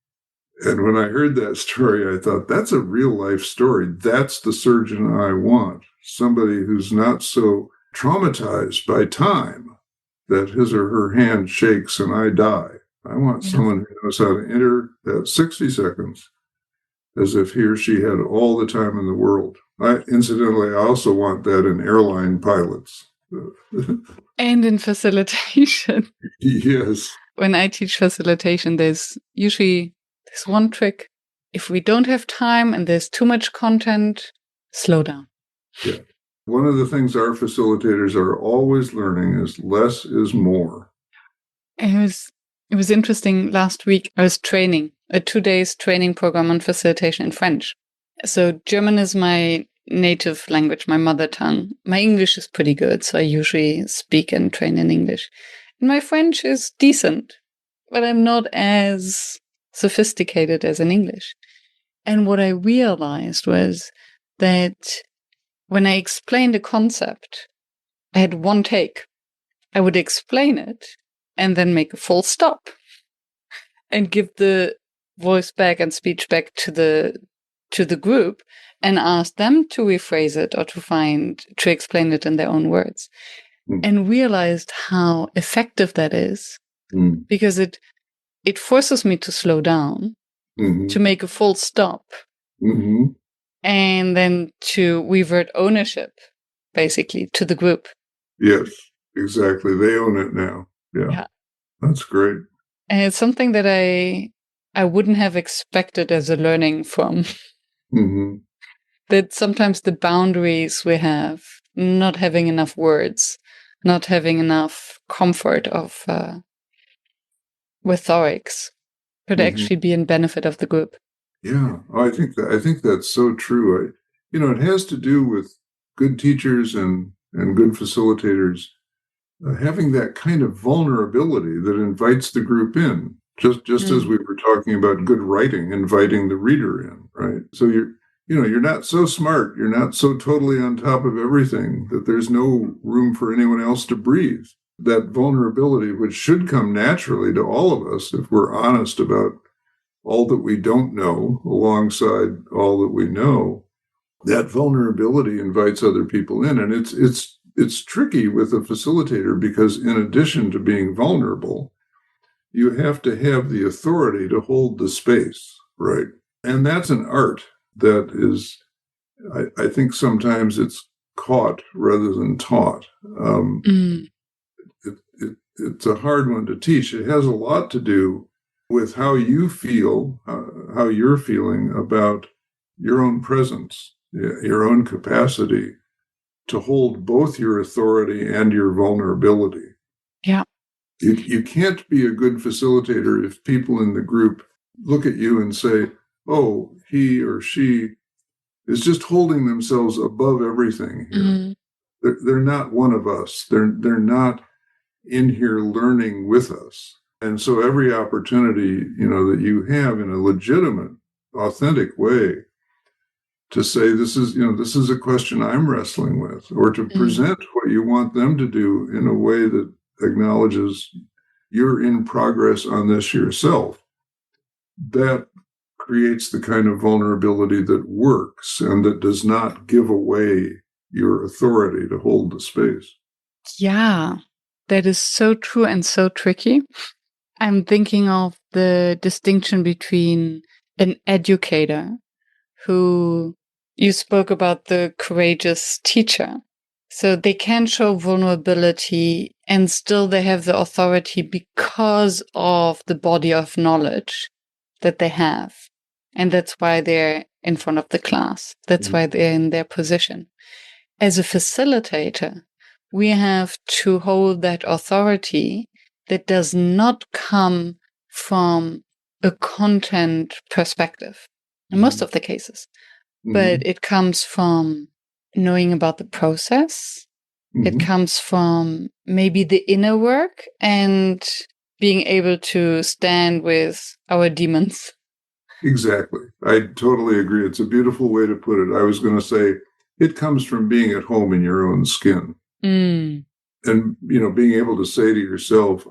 And when I heard that story, I thought, that's a real life story. That's the surgeon I want. Somebody who's not so traumatized by time that his or her hand shakes and I die. I want someone who knows how to enter that 60 seconds as if he or she had all the time in the world. Incidentally, I also want that in airline pilots. And in facilitation. Yes. When I teach facilitation, there's usually this one trick. If we don't have time and there's too much content, slow down. Yeah. One of the things our facilitators are always learning is less is more. It was interesting. Last week, I was training a 2 days training program on facilitation in French. So German is my native language, my mother tongue. My English is pretty good, so I usually speak and train in English. And my French is decent, but I'm not as sophisticated as in English. And what I realized was that when I explained a concept, I had one take. I would explain it and then make a full stop and give the voice back and speech back to the group and ask them to rephrase it or to explain it in their own words. And realized how effective that is because it forces me to slow down, to make a full stop, and then to revert ownership, basically, to the group. Yes, exactly. They own it now. Yeah. That's great. And it's something that I wouldn't have expected as a learning from. That sometimes the boundaries we have, not having enough words, not having enough comfort of rhetorics, could actually be in benefit of the group. Yeah, I think that's so true. It has to do with good teachers and good facilitators having that kind of vulnerability that invites the group in, just as we were talking about good writing, inviting the reader in, right? So you're not so smart, you're not so totally on top of everything that there's no room for anyone else to breathe. That vulnerability, which should come naturally to all of us if we're honest about all that we don't know alongside all that we know, that vulnerability invites other people in. And it's tricky with a facilitator because in addition to being vulnerable, you have to have the authority to hold the space, right? And that's an art that is, I think sometimes it's caught rather than taught. It's a hard one to teach. It has a lot to do with how you feel, how you're feeling about your own presence, your own capacity to hold both your authority and your vulnerability. Yeah. You can't be a good facilitator if people in the group look at you and say, oh, he or she is just holding themselves above everything here. They're not one of us. They're not in here learning with us. And so every opportunity, that you have in a legitimate, authentic way to say, this is a question I'm wrestling with, or to present what you want them to do in a way that acknowledges you're in progress on this yourself. That creates the kind of vulnerability that works and that does not give away your authority to hold the space. Yeah, that is so true and so tricky. I'm thinking of the distinction between an educator who you spoke about, the courageous teacher. So they can show vulnerability and still they have the authority because of the body of knowledge that they have. And that's why they're in front of the class. That's why they're in their position. As a facilitator, we have to hold that authority that does not come from a content perspective in most of the cases, but it comes from knowing about the process. It comes from maybe the inner work and being able to stand with our demons. Exactly. I totally agree. It's a beautiful way to put it. I was going to say, it comes from being at home in your own skin. Mm. And, being able to say to yourself,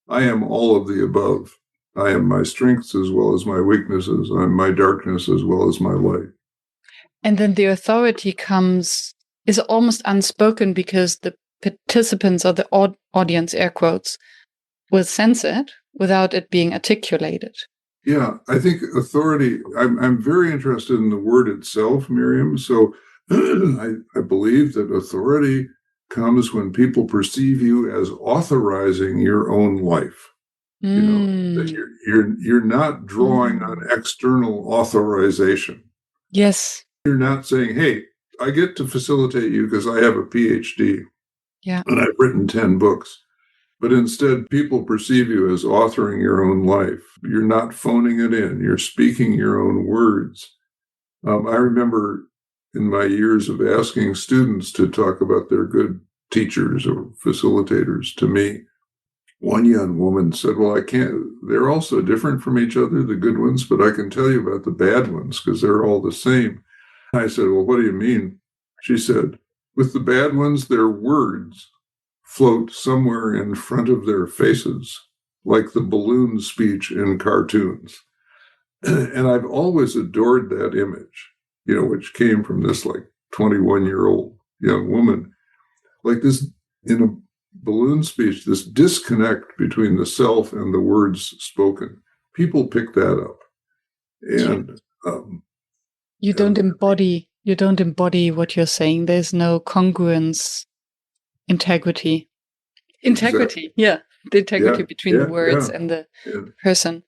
I am all of the above. I am my strengths as well as my weaknesses. I'm my darkness as well as my light. And then the authority is almost unspoken because the participants or the audience, air quotes, will sense it without it being articulated. Yeah, I think authority, I'm very interested in the word itself, Miriam. So I believe that authority comes when people perceive you as authorizing your own life. That you're not drawing on external authorization. Yes. You're not saying, hey, I get to facilitate you because I have a PhD. Yeah. And I've written 10 books. But instead, people perceive you as authoring your own life. You're not phoning it in. You're speaking your own words. I remember in my years of asking students to talk about their good teachers or facilitators to me, one young woman said, well, I can't, they're all so different from each other, the good ones, but I can tell you about the bad ones because they're all the same. I said, well, what do you mean? She said, with the bad ones, their words float somewhere in front of their faces, like the balloon speech in cartoons. And I've always adored that image, which came from this like 21-year-old young woman, like this in a balloon speech, this disconnect between the self and the words spoken. People pick that up. And you don't embody what you're saying. There's no congruence, integrity. Exactly. Yeah. The integrity between the words and the person.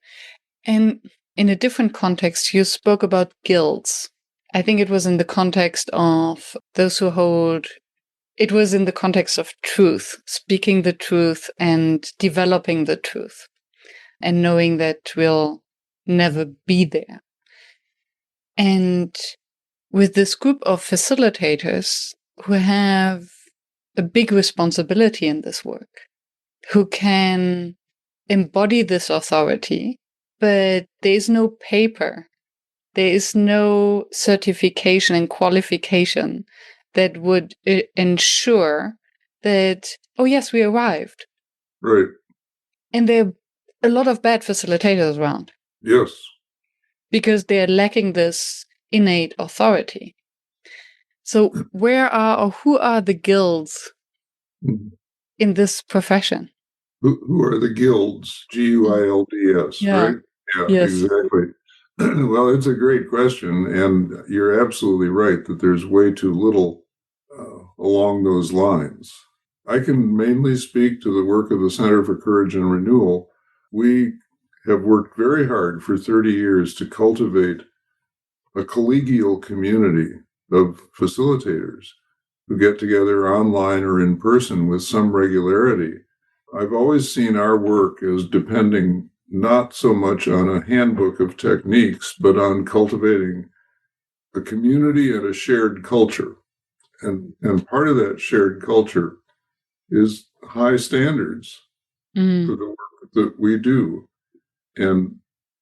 And in a different context, you spoke about guilds. I think it was in the context of those who hold, it was in the context of truth, speaking the truth and developing the truth and knowing that we'll never be there. And with this group of facilitators who have a big responsibility in this work, who can embody this authority, but there's no paper, there is no certification and qualification that would ensure that, oh yes, we arrived. Right. And there are a lot of bad facilitators around. Yes. Because they're lacking this innate authority. So who are the guilds in this profession? Who are the guilds? GUILDS, Yeah. right? Yeah, yes. Exactly. Well, it's a great question, and you're absolutely right that there's way too little along those lines. I can mainly speak to the work of the Center for Courage and Renewal. We have worked very hard for 30 years to cultivate a collegial community of facilitators who get together online or in person with some regularity. I've always seen our work as depending not so much on a handbook of techniques, but on cultivating a community and a shared culture. And part of that shared culture is high standards for the work that we do. And,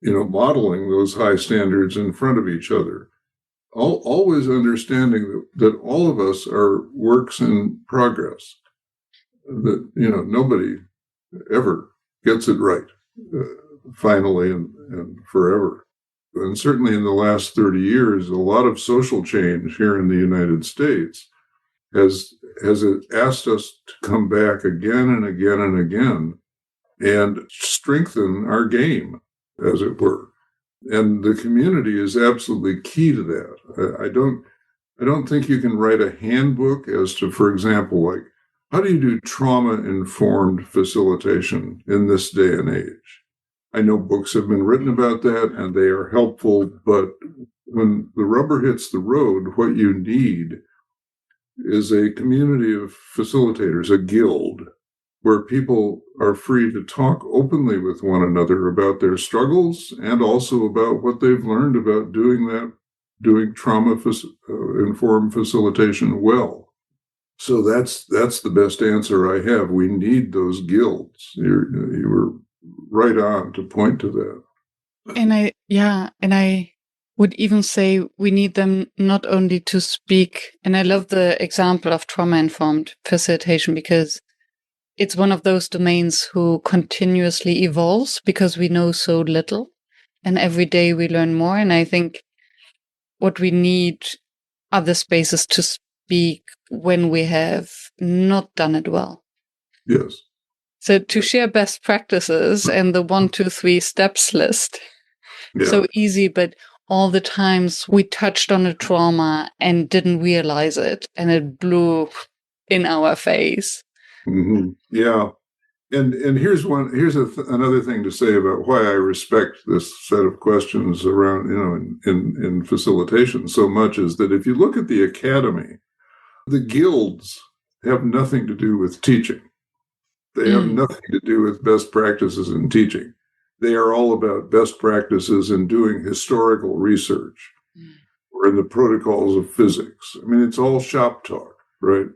modeling those high standards in front of each other. Always understanding that all of us are works in progress. That, nobody ever gets it right, finally and forever. And certainly in the last 30 years, a lot of social change here in the United States has asked us to come back again and again and again and strengthen our game, as it were. And the community is absolutely key to that. I don't think you can write a handbook as to, for example, like, how do you do trauma-informed facilitation in this day and age? I know books have been written about that, and they are helpful, but when the rubber hits the road, what you need is a community of facilitators, a guild, where people are free to talk openly with one another about their struggles and also about what they've learned about doing trauma-informed facilitation well. So that's the best answer I have. We need those guilds. You were right on to point to that. And I would even say we need them not only to speak. And I love the example of trauma-informed facilitation because it's one of those domains who continuously evolves because we know so little. And every day we learn more. And I think what we need are the spaces to speak when we have not done it well. Yes. So to share best practices and the 1, 2, 3 steps list. Yeah. So easy, but all the times we touched on a trauma and didn't realize it, and it blew in our face. Mm-hmm. Yeah. And here's another thing to say about why I respect this set of questions around, in facilitation so much is that if you look at the academy, the guilds have nothing to do with teaching. They have nothing to do with best practices in teaching. They are all about best practices in doing historical research or in the protocols of physics. I mean, it's all shop talk, right?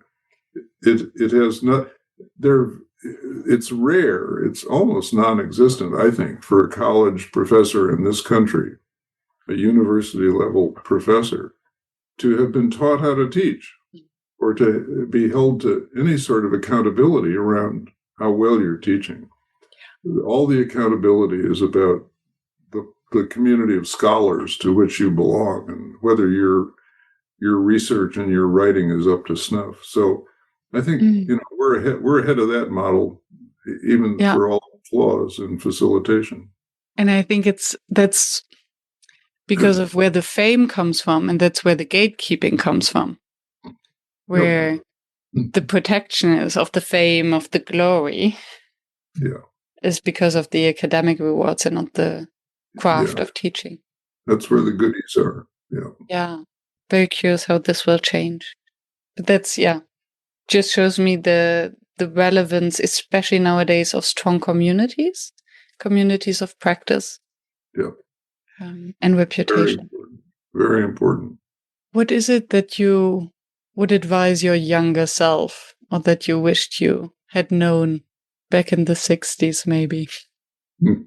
It has not there. It's rare. It's almost non-existent, I think, for a college professor in this country, a university level professor, to have been taught how to teach or to be held to any sort of accountability around how well you're teaching. All the accountability is about the community of scholars to which you belong and whether your research and your writing is up to snuff. So I think we're ahead of that model, even for all flaws in facilitation. And I think that's because of where the fame comes from, and that's where the gatekeeping comes from, where the protection is of the fame, of the glory, is because of the academic rewards and not the craft of teaching. That's where the goodies are. Yeah. Very curious how this will change. But that's, just shows me the relevance, especially nowadays, of strong communities of practice. And reputation. Very important. What is it that you would advise your younger self, or that you wished you had known back in the 60s, maybe? I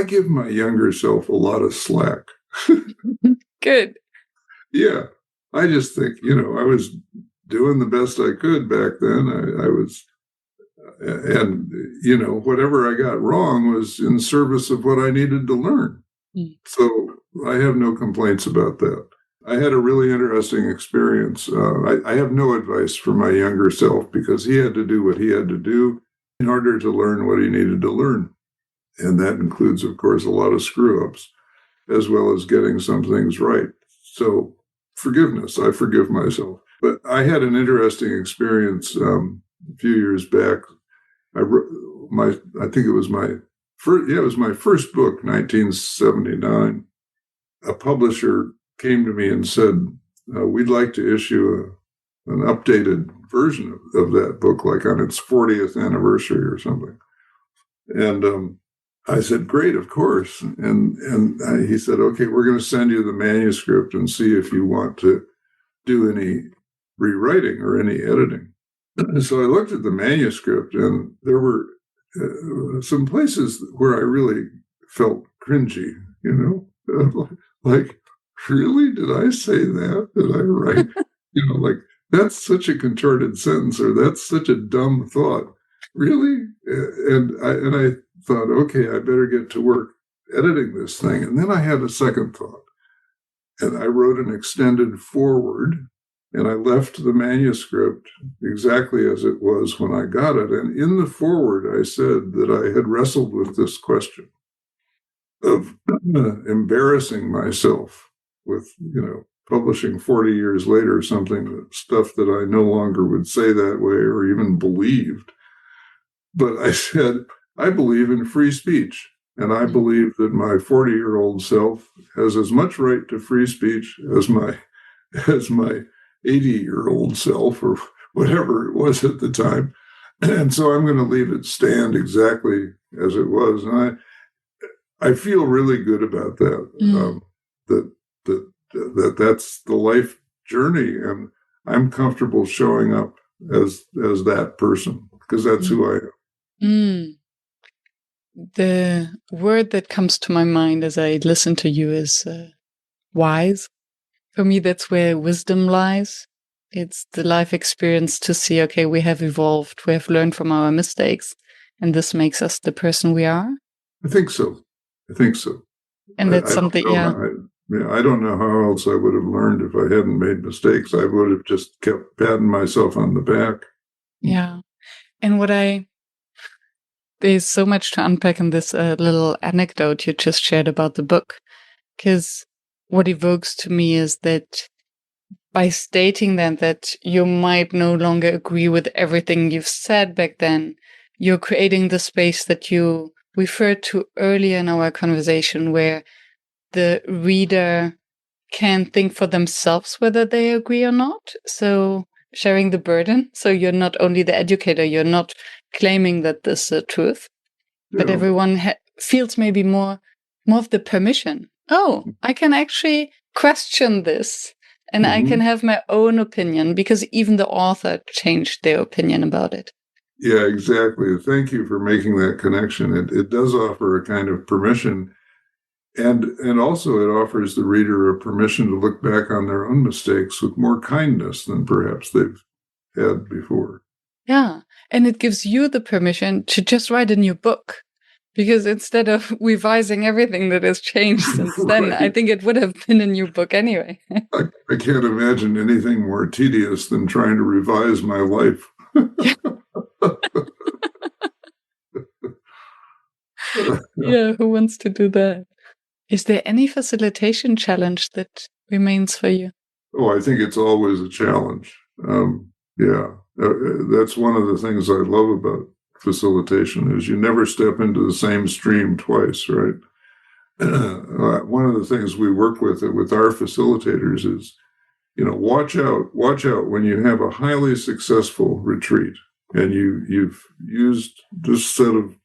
give my younger self a lot of slack. Good. Yeah. I just think, I was doing the best I could back then. I was, and, whatever I got wrong was in service of what I needed to learn. So I have no complaints about that. I had a really interesting experience. I have no advice for my younger self because he had to do what he had to do in order to learn what he needed to learn. And that includes, of course, a lot of screw-ups, as well as getting some things right. So forgiveness, I forgive myself. But I had an interesting experience a few years back. I think it was my first book, 1979. A publisher came to me and said, we'd like to issue an updated version of that book, like on its 40th anniversary or something. And I said, great, of course. And he said, okay, we're going to send you the manuscript and see if you want to do any rewriting or any editing. So I looked at the manuscript, and there were some places where I really felt cringy, like, really? Did I say that? Did I write? Like, that's such a contorted sentence, or that's such a dumb thought. Really? And I thought, okay, I better get to work editing this thing. And then I had a second thought. And I wrote an extended foreword, and I left the manuscript exactly as it was when I got it. And in the foreword, I said that I had wrestled with this question of embarrassing myself with, publishing 40 years later stuff that I no longer would say that way or even believed. But I said, I believe in free speech. And I believe that my 40-year-old self has as much right to free speech as my 80-year-old self, or whatever it was at the time. And so I'm going to leave it stand exactly as it was. And I feel really good about that. That's the life journey, and I'm comfortable showing up as that person because that's who I am. The word that comes to my mind as I listen to you is wise. For me, that's where wisdom lies. It's the life experience to see, okay, we have evolved, we have learned from our mistakes, and this makes us the person we are. I think so. And that's something, yeah. I don't know how else I would have learned if I hadn't made mistakes. I would have just kept patting myself on the back. Yeah. And there's so much to unpack in this little anecdote you just shared about the book. Because what evokes to me is that by stating that you might no longer agree with everything you've said back then, you're creating the space that you referred to earlier in our conversation, where the reader can think for themselves whether they agree or not. So sharing the burden. So you're not only the educator, you're not claiming that this is the truth, but everyone feels maybe more of the permission. Oh, I can actually question this, and I can have my own opinion, because even the author changed their opinion about it. Yeah, exactly. Thank you for making that connection. It does offer a kind of permission, and also it offers the reader a permission to look back on their own mistakes with more kindness than perhaps they've had before. Yeah, and it gives you the permission to just write a new book. Because instead of revising everything that has changed since then, I think it would have been a new book anyway. I can't imagine anything more tedious than trying to revise my life. Yeah, who wants to do that? Is there any facilitation challenge that remains for you? Oh, I think it's always a challenge. That's one of the things I love about facilitation is you never step into the same stream twice, right? One of the things we work with our facilitators is, watch out when you have a highly successful retreat and you've used this set of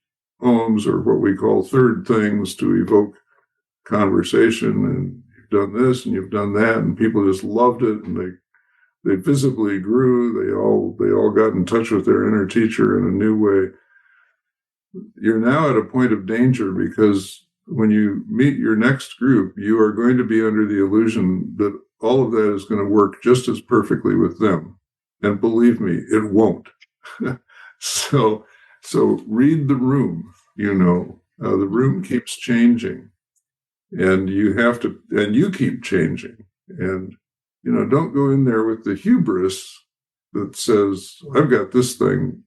poems or what we call third things to evoke conversation, and you've done this and you've done that, and people just loved it, and they visibly grew. They all got in touch with their inner teacher in a new way. You're now at a point of danger, because when you meet your next group, you are going to be under the illusion that all of that is going to work just as perfectly with them. And believe me, it won't. So read the room. The room keeps changing, and you keep changing. And, don't go in there with the hubris that says, I've got this thing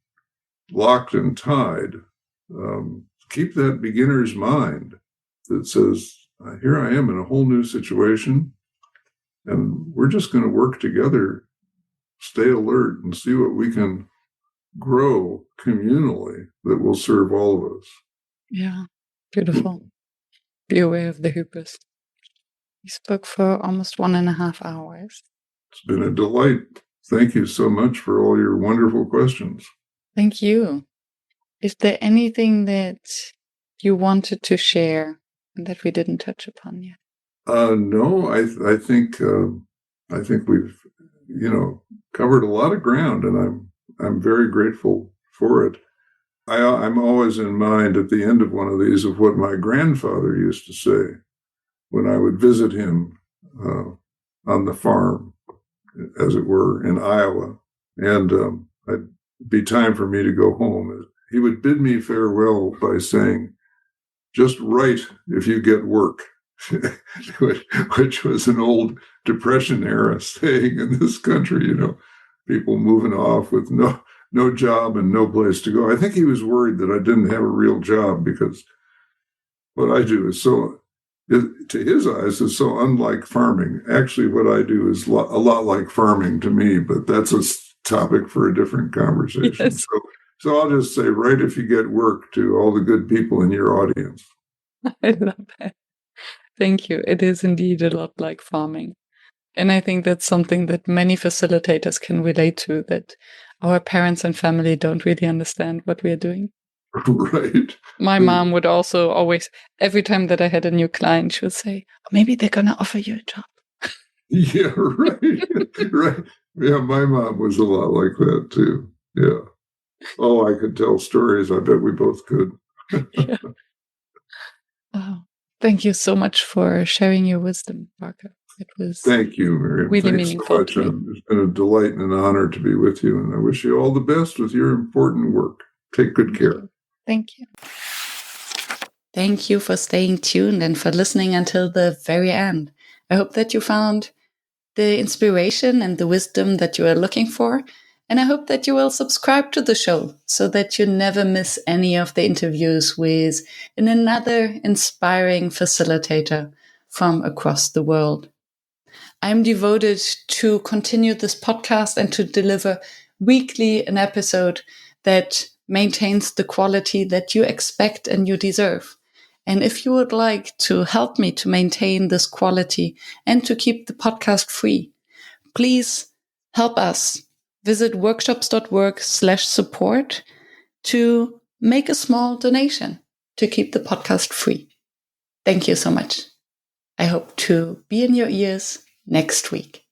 locked and tied. Keep that beginner's mind that says, here I am in a whole new situation, and we're just going to work together, stay alert, and see what we can grow communally that will serve all of us. Yeah, beautiful. Be aware of the hubris. We spoke for almost 1.5 hours. It's been a delight. Thank you so much for all your wonderful questions. Thank you. Is there anything that you wanted to share that we didn't touch upon yet? No, I think we've covered a lot of ground, and I'm very grateful for it. I'm always in mind at the end of one of these of what my grandfather used to say when I would visit him on the farm, as it were, in Iowa, and it'd be time for me to go home. He would bid me farewell by saying, "Just write if you get work," which was an old Depression era saying in this country. People moving off with no job and no place to go. I think he was worried that I didn't have a real job, because what I do is to his eyes, is so unlike farming. Actually, what I do is a lot like farming to me, but that's a topic for a different conversation. Yes. So I'll just say, write if you get work, to all the good people in your audience. I love that. Thank you. It is indeed a lot like farming. And I think that's something that many facilitators can relate to, that our parents and family don't really understand what we are doing. Right. My mom would also always, every time that I had a new client, she would say, maybe they're going to offer you a job. Yeah, right. Right. Yeah, my mom was a lot like that too. Yeah. Oh, I could tell stories. I bet we both could. Yeah. Oh, thank you so much for sharing your wisdom, Parker. It was Thank you, Miriam. really Thanks so meaningful much. to me. It's been a delight and an honor to be with you, and I wish you all the best with your important work. Take good care. Thank you. Thank you for staying tuned and for listening until the very end. I hope that you found the inspiration and the wisdom that you are looking for. And I hope that you will subscribe to the show so that you never miss any of the interviews with another inspiring facilitator from across the world. I'm devoted to continue this podcast and to deliver weekly an episode that maintains the quality that you expect and you deserve. And if you would like to help me to maintain this quality and to keep the podcast free, please help us. Visit workshops.work/support to make a small donation to keep the podcast free. Thank you so much. I hope to be in your ears next week.